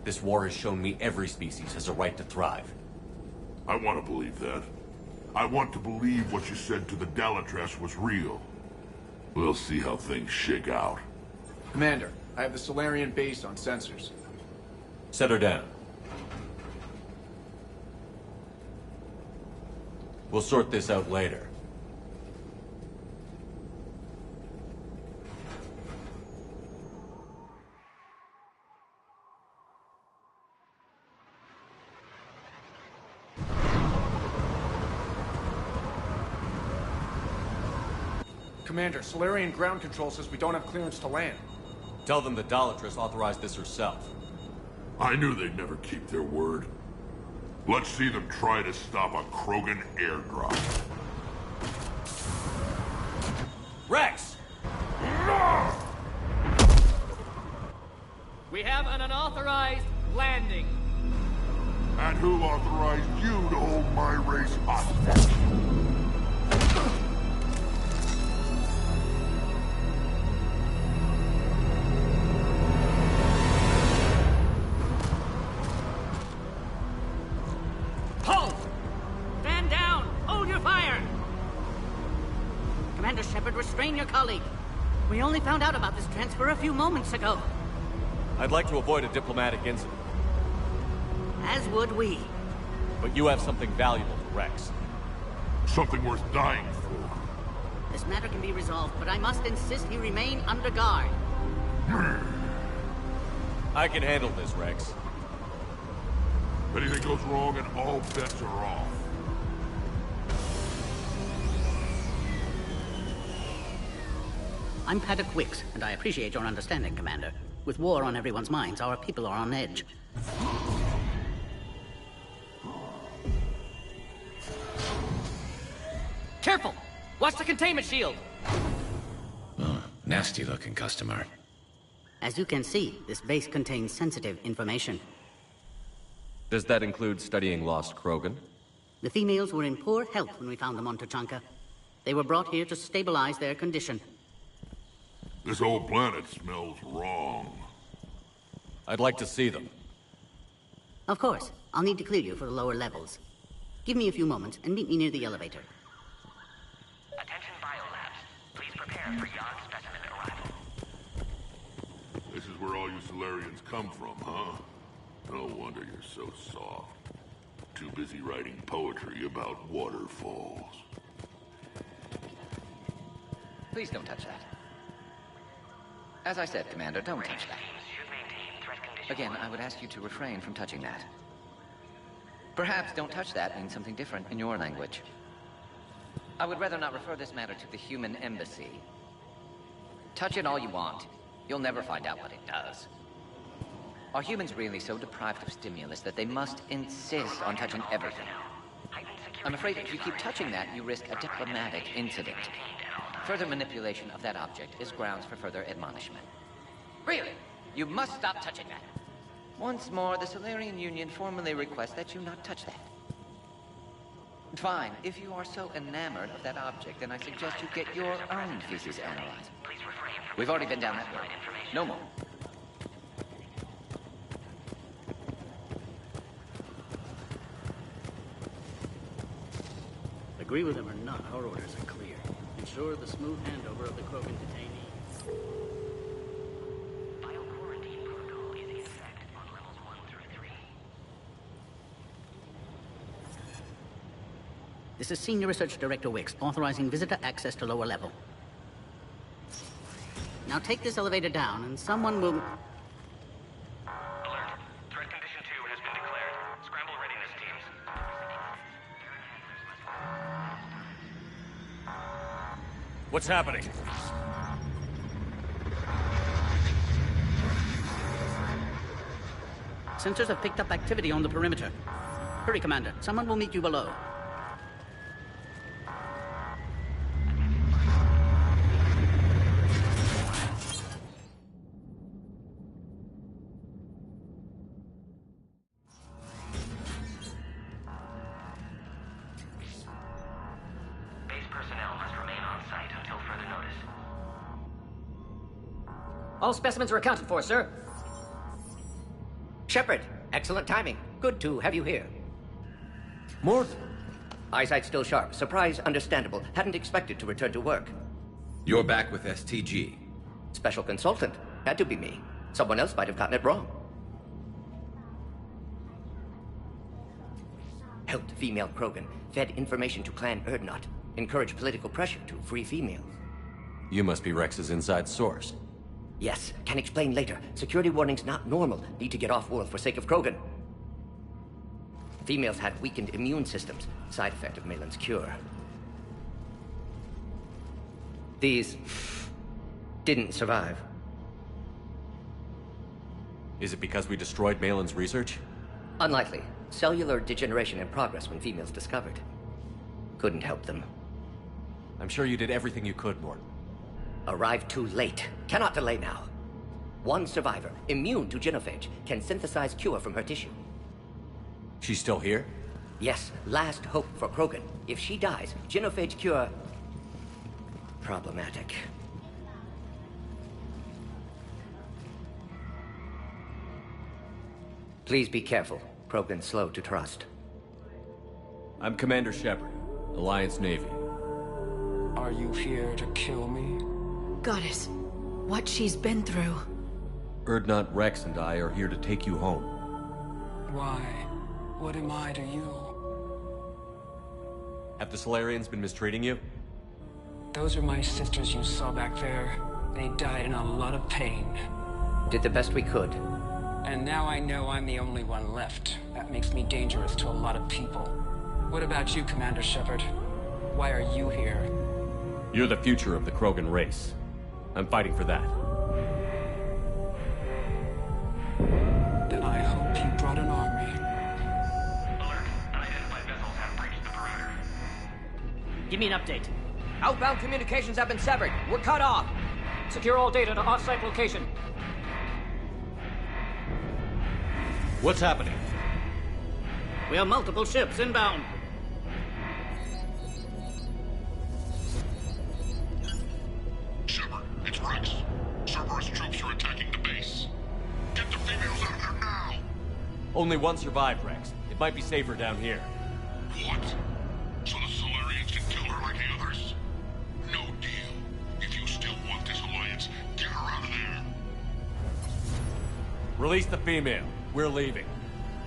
This war has shown me every species has a right to thrive. I want to believe that. I want to believe what you said to the Dalatress was real. We'll see how things shake out. Commander, I have the Solarian base on sensors. Set her down. We'll sort this out later. Commander, Solarian ground control says we don't have clearance to land. Tell them the Dalatress authorized this herself. I knew they'd never keep their word. Let's see them try to stop a Krogan airdrop. Rex! We have an unauthorized landing. And who authorized you to hold my race hostage? Restrain your colleague. We only found out about this transfer a few moments ago. I'd like to avoid a diplomatic incident. As would we. But you have something valuable to Rex. Something worth dying for. This matter can be resolved, but I must insist he remain under guard. I can handle this, Rex. If anything goes wrong and all bets are off. I'm Paddock Wicks, and I appreciate your understanding, Commander. With war on everyone's minds, our people are on edge. Careful! Watch the containment shield! Oh, nasty-looking customer. As you can see, this base contains sensitive information. Does that include studying lost Krogan? The females were in poor health when we found them on Tuchanka. They were brought here to stabilize their condition. This whole planet smells wrong. I'd like to see them. Of course. I'll need to clear you for the lower levels. Give me a few moments and meet me near the elevator. Attention biolabs. Please prepare for yacht specimen arrival. This is where all you Solarians come from, huh? No wonder you're so soft. Too busy writing poetry about waterfalls. Please don't touch that. As I said, Commander, don't touch that. Again, I would ask you to refrain from touching that. Perhaps don't touch that means something different in your language. I would rather not refer this matter to the human embassy. Touch it all you want. You'll never find out what it does. Are humans really so deprived of stimulus that they must insist on touching everything? I'm afraid if you keep touching that, you risk a diplomatic incident. Further manipulation of that object is grounds for further admonishment. Really? You must stop touching that. Once more, the Solarian Union formally requests that you not touch that. Fine. If you are so enamored of that object, then I suggest you get your own feces analyzed. We've already been down that road. No more. Agree with him or not, our orders are clear. Ensure the smooth handover of the Krogan detainees. Bio-quarantine protocol is in effect on levels 1 through 3. This is Senior Research Director Wicks, authorizing visitor access to lower level. Now take this elevator down, and someone will... Alert. Threat condition 2 has been declared. Scramble readiness teams. What's happening? Sensors have picked up activity on the perimeter. Hurry, Commander. Someone will meet you below. All specimens are accounted for, sir. Shepard, excellent timing. Good to have you here. Morgan. Eyesight still sharp. Surprise understandable. Hadn't expected to return to work. You're back with STG. Special consultant. Had to be me. Someone else might have gotten it wrong. Helped female Krogan. Fed information to Clan Erdnot. Encouraged political pressure to free females. You must be Rex's inside source. Yes, can explain later. Security warnings not normal. Need to get off-world for sake of Krogan. Females had weakened immune systems. Side effect of Malin's cure. These didn't survive. Is it because we destroyed Malin's research? Unlikely. Cellular degeneration in progress when females discovered. Couldn't help them. I'm sure you did everything you could, Morton. Arrived too late. Cannot delay now. One survivor, immune to genophage, can synthesize cure from her tissue. She's still here? Yes, last hope for Krogan. If she dies, genophage cure... problematic. Please be careful. Krogan's slow to trust. I'm Commander Shepard, Alliance Navy. Are you here to kill me? Goddess, what she's been through. Erdnot, Rex, and I are here to take you home. Why? What am I to you? Have the Solarians been mistreating you? Those are my sisters you saw back there. They died in a lot of pain. Did the best we could. And now I know I'm the only one left. That makes me dangerous to a lot of people. What about you, Commander Shepard? Why are you here? You're the future of the Krogan race. I'm fighting for that. Then I hope you brought an army. Alert. Unidentified vessels have breached the perimeter. Give me an update. Outbound communications have been severed. We're cut off. Secure all data to off-site location. What's happening? We have multiple ships inbound. Shepard, it's Rex. Cerberus troops are attacking the base. Get the females out of there now! Only one survived, Rex. It might be safer down here. What? So the Solarians can kill her like the others? No deal. If you still want this alliance, get her out of there. Release the female. We're leaving.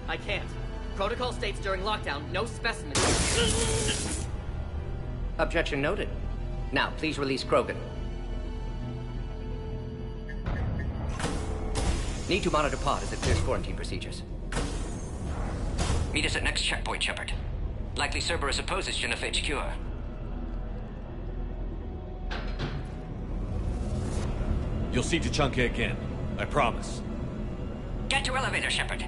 I can't. Protocol states during lockdown, no specimens. Objection noted. Now, please release Krogan. Need to monitor pod as it clears quarantine procedures. Meet us at next checkpoint, Shepard. Likely Cerberus opposes genophage cure. You'll see Tachanka again. I promise. Get to elevator, Shepard.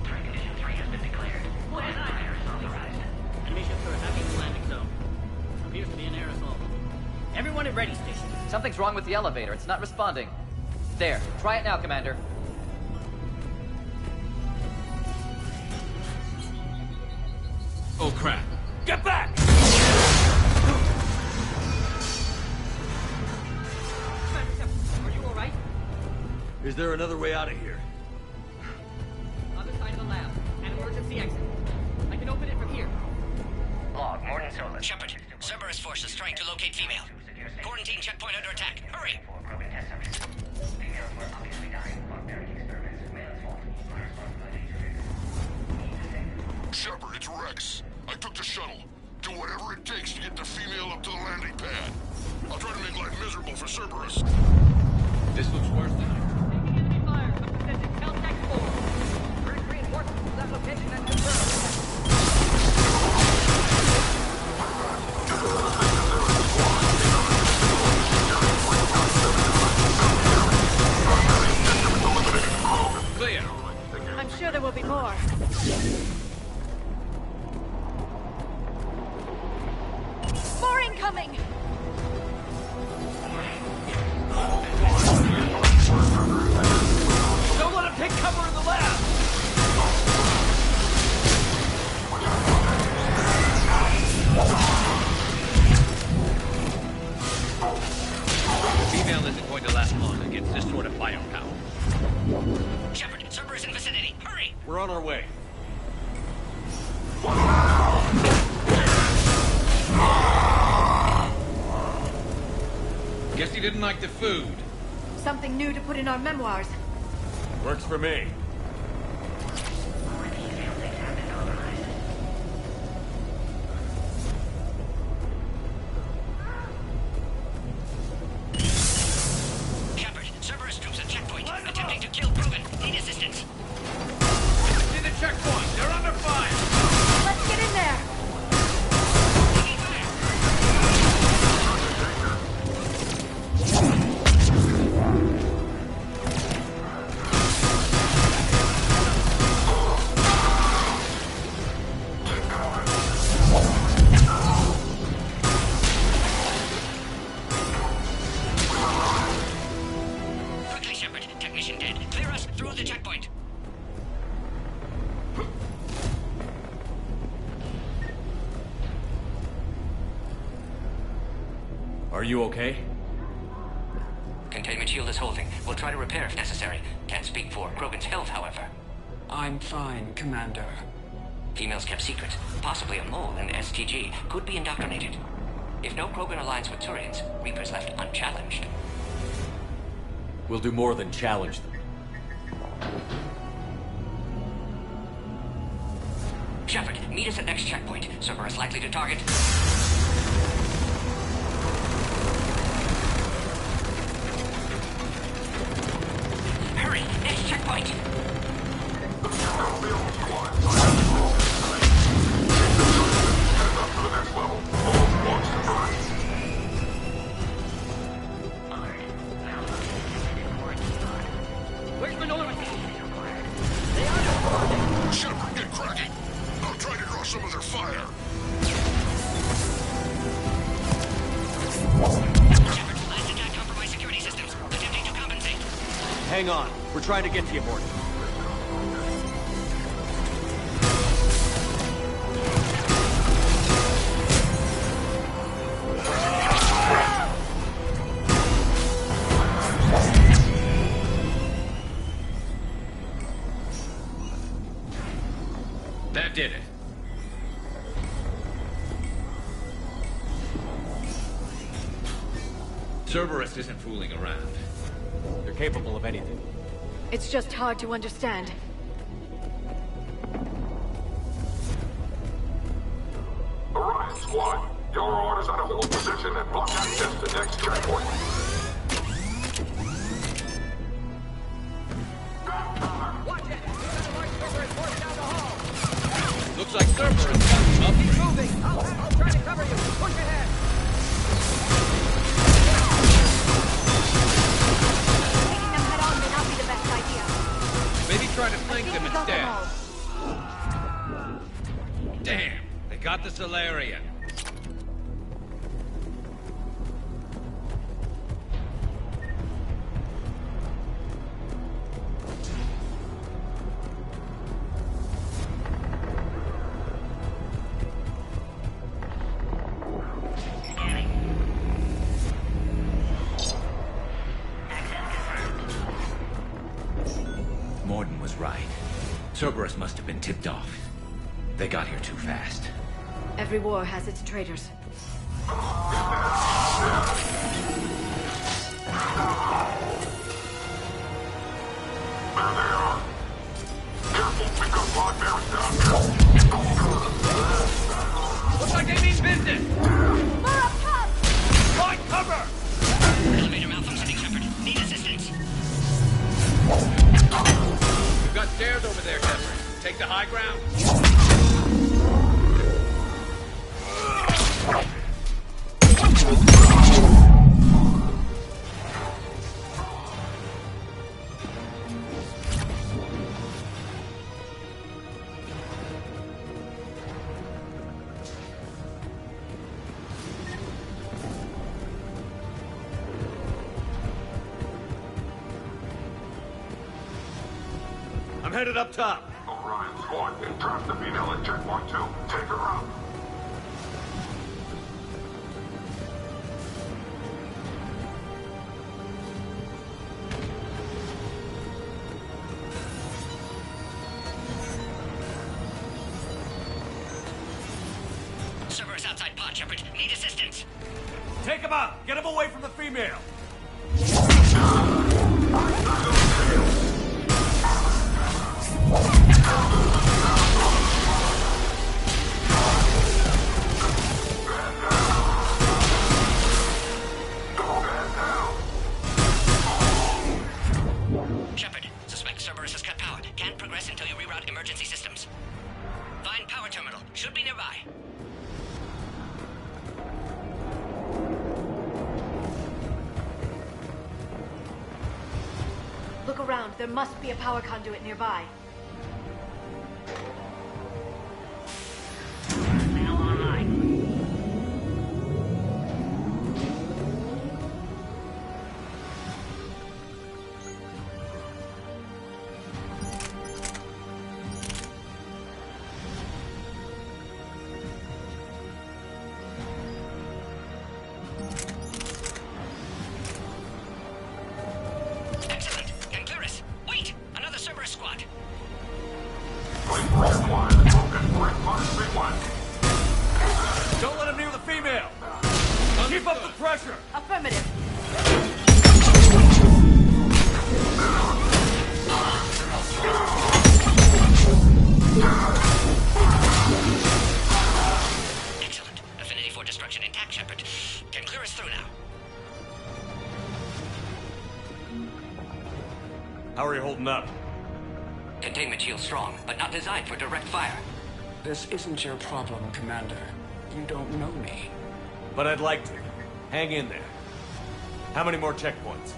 Condition 3 has been declared. Fire is authorized. Enemy ships are attacking the landing zone. Appears to be an air assault. Everyone at ready station. Something's wrong with the elevator. It's not responding. There. Try it now, Commander. Oh, crap. Get back! Are you all right? Is there another way out of here? Other side of the lab. An emergency exit. I can open it from here. Log, Morton Solar. Shepard, Cerberus forces trying to locate female. Quarantine checkpoint under attack. Hurry! Krogan test subjects. Females were obviously dying on barbaric experiments. Male's fault. Our responsibility to Shepard, it's Rex. I took the shuttle. Do whatever it takes to get the female up to the landing pad. I'll try to make life miserable for Cerberus. This looks worse than Taking enemy fire. I'm presenting Caltech 4. British reinforcements to that location and confirmed. Clear. I'm sure there will be more. More incoming! Don't let him take cover in the lab! biopower. Shepard, Cerberus in vicinity. Hurry! We're on our way. Guess you didn't like the food. Something new to put in our memoirs. Works for me. Shepard, Cerberus troops at checkpoint. Attempting to kill Krogan. Need assistance. See the checkpoint. They're under fire. Let's get in there. Quickly, Shepard. Technician dead. Clear us through the checkpoint. Are you okay? Containment shield is holding. We'll try to repair if necessary. Can't speak for Krogan's health, however. I'm fine, Commander. Females kept secret. Possibly a mole in STG. Could be indoctrinated. If no Krogan aligns with Turians, Reapers left unchallenged. We'll do more than challenge them. Shepard, meet us at next checkpoint. Cerberus likely to target. Hurry! Next checkpoint! Where's the Norman? Shepard, get cracking. I'll try to draw some of their fire. Shepard, last attack compromised security systems. Attempting to compensate. Hang on. We're trying to get to you, Morty. That did it. Cerberus isn't fooling around. They're capable of anything. It's just hard to understand. Orion Squad, your orders are to hold position and block access to next checkpoint. Watch it! We've got a large Cerberus forced down the hall! Looks like Cerberus got up. Keep moving! I'll try to cover you! Push ahead! Taking them head on may not be the best idea. Maybe try to flank them We got them instead. all. Damn, they got the Solarian. Morden was right. Cerberus must have been tipped off. They got here too fast. Every war has its traitors. Looks like they mean business! More up top! Find cover! Elevator malfunctioning, Shepard. Need assistance. We've got stairs over there, Shepard. Take the high ground. I'm headed up top. Orion Squad, entrap the female at checkpoint 2. Take her out. pod, Shepard. Need assistance. Take him out! Get him away from the female! Shepard, suspect Cerberus has cut power. Can't progress until you reroute emergency systems. Find power terminal. Should be nearby. Look around. There must be a power conduit nearby. Now online. Excellent. Concurus. Wait! Another Cerberus squad. Don't let him near the female! Keep up the pressure! Affirmative. Excellent. Affinity for destruction intact, Shepard. Can clear us through now. How are you holding up? Containment shield strong, but not designed for direct fire. This isn't your problem, Commander. You don't know me. But I'd like to. Hang in there. How many more checkpoints?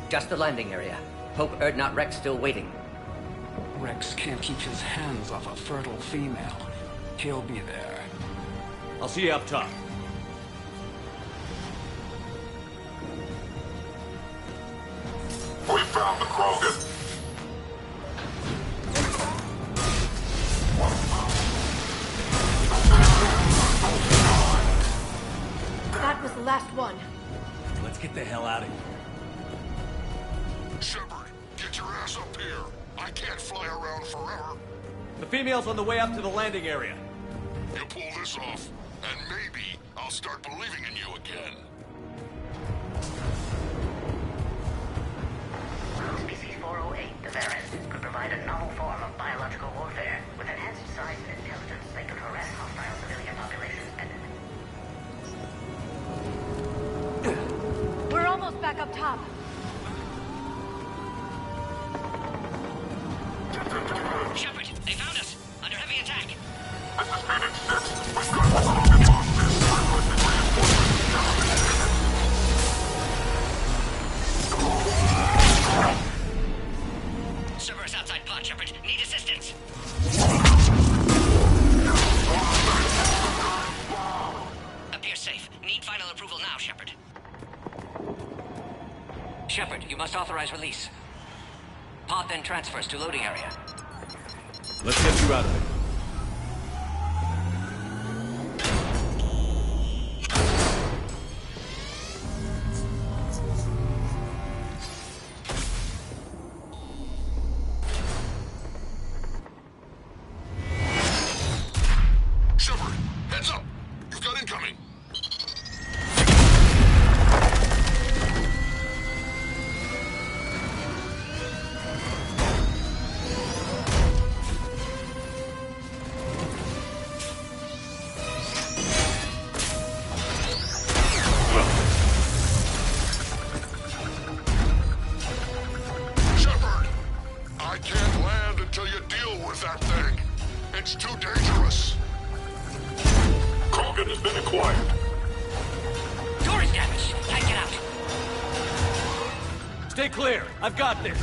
Just the landing area. Hope Erdnot Rex still waiting. Rex can't keep his hands off a fertile female. He'll be there. I'll see you up top. We found the Krogan. That was the last one. Let's get the hell out of here. Shepard, get your ass up here. I can't fly around forever. The female's on the way up to the landing area. You pull this off, and maybe I'll start believing in you again. Species 408, the Varus, could provide a novel form of biological warfare. With enhanced size and intelligence, they could harass hostile civilian populations and... We're almost back up top. Shepard, they found us. Under heavy attack. This is Phoenix 6. We've got the Krogan lost. Cerberus outside pod, Shepard. Need assistance. Appear safe. Need final approval now, Shepard. Shepard, you must authorize release. Pod then transfers to loading area. Let's get you out of it. Shepard, heads up. You've got incoming. Shepard, I can't land until you deal with that thing. It's too dangerous. Krogan has been acquired. Door is damaged. Can't get out. Stay clear. I've got this.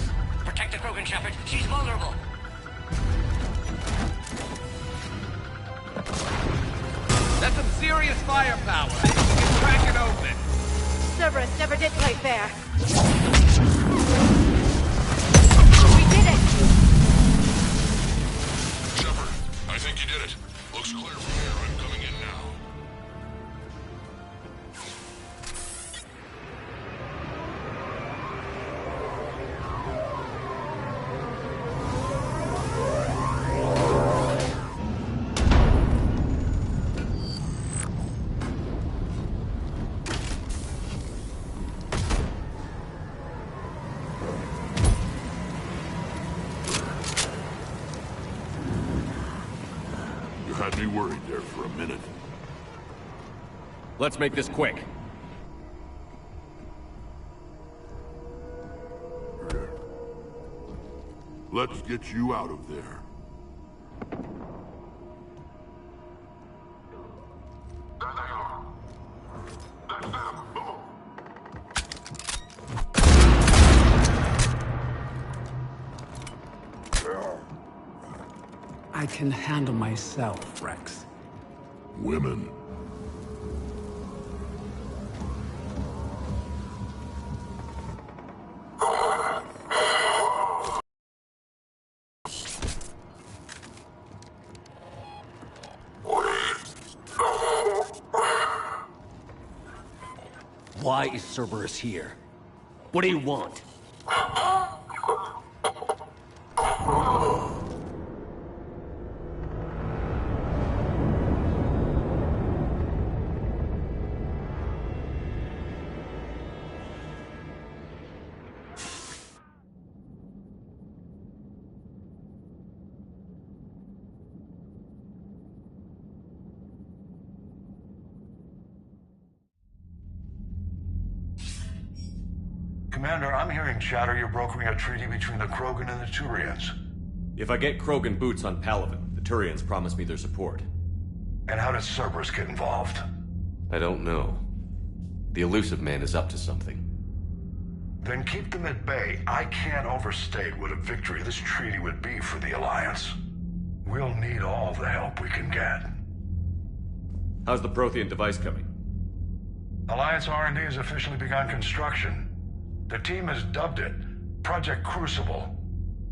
Protect the Krogan, Shepard. She's vulnerable. That's some serious firepower. Maybe we can crack it open. Cerberus never did play fair. We did it! Shepard, I think you did it. Looks clear from here. I'm coming in now. had me worried there for a minute. Let's make this quick. Let's get you out of there. I can handle myself, Rex. Women. Why is Cerberus here? What do you want? Commander, I'm hearing chatter you're brokering a treaty between the Krogan and the Turians. If I get Krogan boots on Palaven, the Turians promise me their support. And how did Cerberus get involved? I don't know. The Elusive Man is up to something. Then keep them at bay. I can't overstate what a victory this treaty would be for the Alliance. We'll need all the help we can get. How's the Prothean device coming? Alliance R&D has officially begun construction. The team has dubbed it Project Crucible.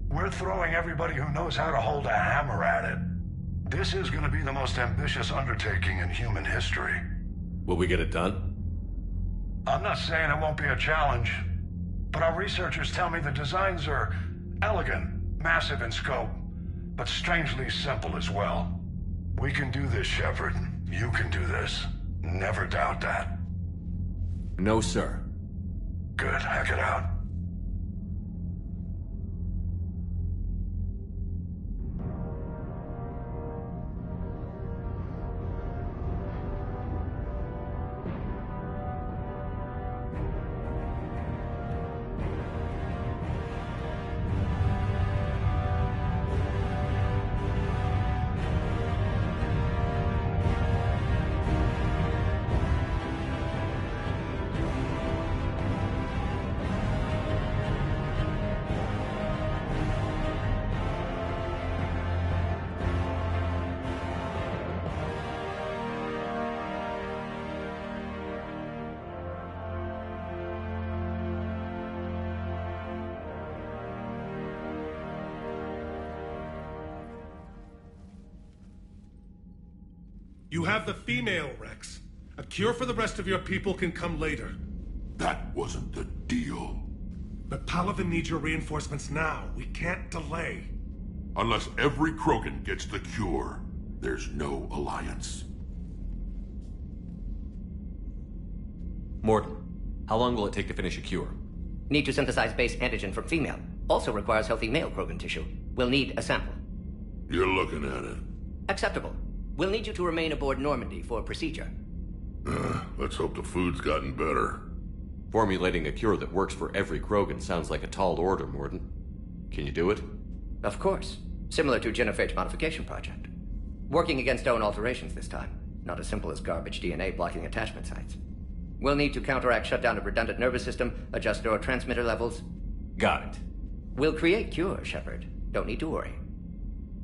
We're throwing everybody who knows how to hold a hammer at it. This is going to be the most ambitious undertaking in human history. Will we get it done? I'm not saying it won't be a challenge, but our researchers tell me the designs are elegant, massive in scope, but strangely simple as well. We can do this, Shepard. You can do this. Never doubt that. No, sir. Good. Hack it out. You have the female, Rex. A cure for the rest of your people can come later. That wasn't the deal. But Palaven needs your reinforcements now. We can't delay. Unless every Krogan gets the cure, there's no alliance. Morton, how long will it take to finish a cure? Need to synthesize base antigen from female. Also requires healthy male Krogan tissue. We'll need a sample. You're looking at it. Acceptable. We'll need you to remain aboard Normandy for procedure. Let's hope the food's gotten better. Formulating a cure that works for every Krogan sounds like a tall order, Morton. Can you do it? Of course. Similar to Genophage Modification Project. Working against own alterations this time. Not as simple as garbage DNA blocking attachment sites. We'll need to counteract shutdown of redundant nervous system, adjust neurotransmitter levels. Got it. We'll create cure, Shepard. Don't need to worry.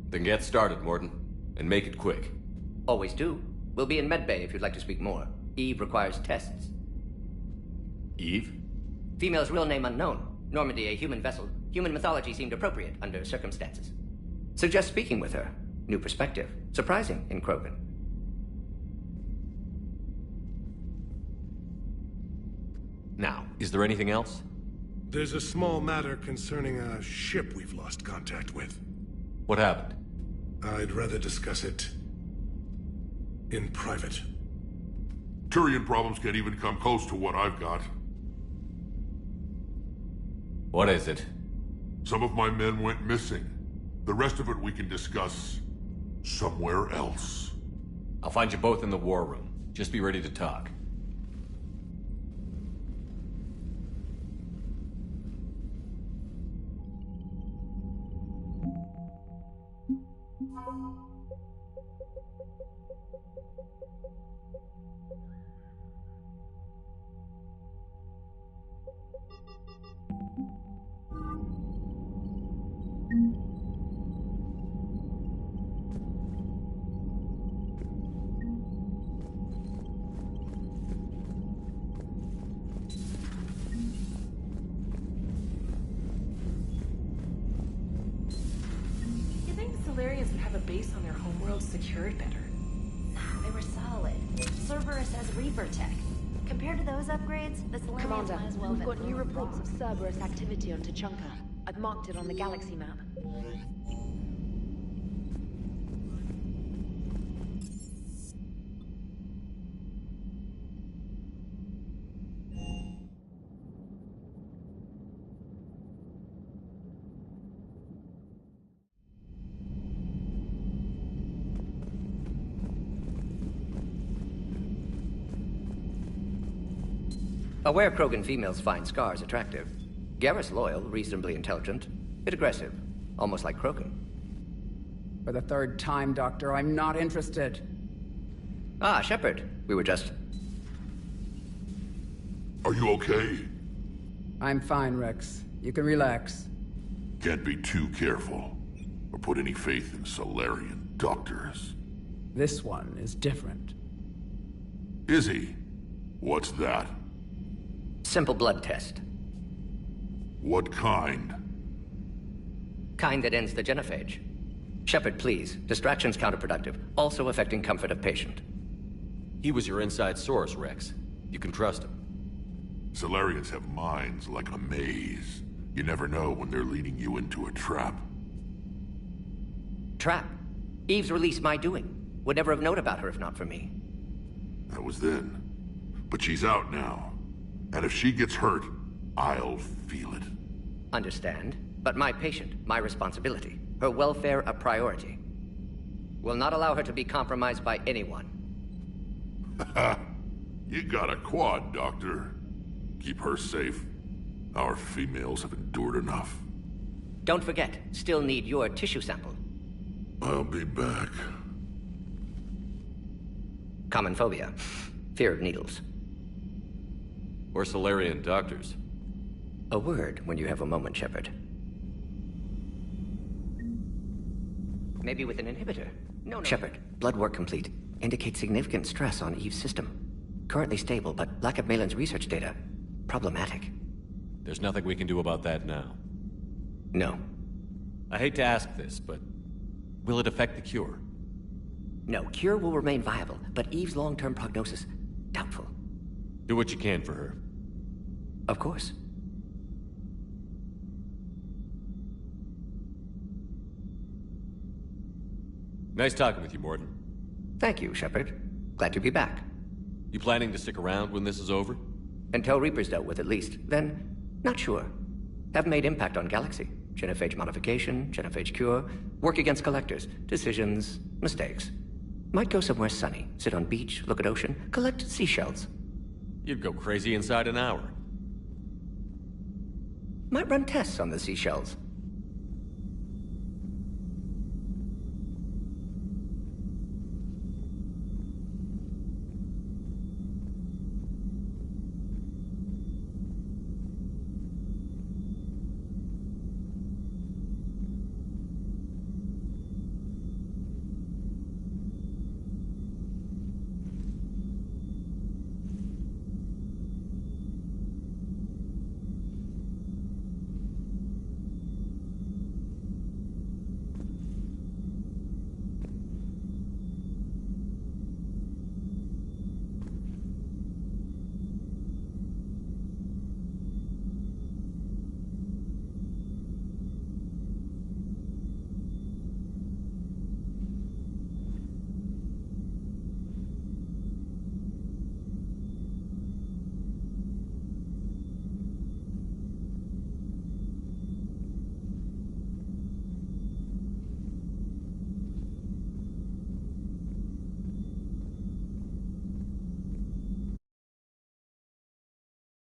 Then get started, Morton. And make it quick. Always do. We'll be in medbay if you'd like to speak more. Eve requires tests. Eve? Female's real name unknown. Normandy, a human vessel. Human mythology seemed appropriate under circumstances. Suggest speaking with her. New perspective. Surprising in Krogan. Now, is there anything else? There's a small matter concerning a ship we've lost contact with. What happened? I'd rather discuss it in private. Turian problems can't even come close to what I've got. What is it? Some of my men went missing. The rest of it we can discuss somewhere else. I'll find you both in the war room. Just be ready to talk. Solarians would have a base on their homeworld secured better. They were solid. Cerberus has Reaper tech. Compared to those upgrades, the Solarians Commander, might as well we've have got been new thrown reports wrong. of Cerberus activity on Tuchanka. I've marked it on the galaxy map. Aware Krogan females find scars attractive. Garrus loyal, reasonably intelligent, bit aggressive, almost like Krogan. For the third time, Doctor, I'm not interested. Ah, Shepard. We were just... Are you okay? I'm fine, Rex. You can relax. Can't be too careful, or put any faith in Solarian doctors. This one is different. Is he? What's that? Simple blood test. What kind? Kind that ends the genophage. Shepard, please. Distraction's counterproductive, also affecting comfort of patient. He was your inside source, Rex. You can trust him. Solarians have minds like a maze. You never know when they're leading you into a trap. Trap? Eve's release my doing. Would never have known about her if not for me. That was then. But she's out now. And if she gets hurt, I'll feel it. Understand. But my patient, my responsibility. Her welfare a priority. Will not allow her to be compromised by anyone. You got a quad, Doctor. Keep her safe. Our females have endured enough. Don't forget, still need your tissue sample. I'll be back. Common phobia. Fear of needles. Or Solarian doctors. A word when you have a moment, Shepard. Maybe with an inhibitor. No. Shepard, blood work complete. Indicates significant stress on Eve's system. Currently stable, but lack of Malin's research data. Problematic. There's nothing we can do about that now. No. I hate to ask this, but will it affect the cure? No, cure will remain viable, but Eve's long-term prognosis, doubtful. Do what you can for her. Of course. Nice talking with you, Morton. Thank you, Shepard. Glad to be back. You planning to stick around when this is over? Until Reaper's dealt with, at least. Then, not sure. Have made impact on Galaxy. Genophage modification, genophage cure, work against collectors, decisions, mistakes. Might go somewhere sunny, sit on beach, look at ocean, collect seashells. You'd go crazy inside an hour. Might run tests on the seashells.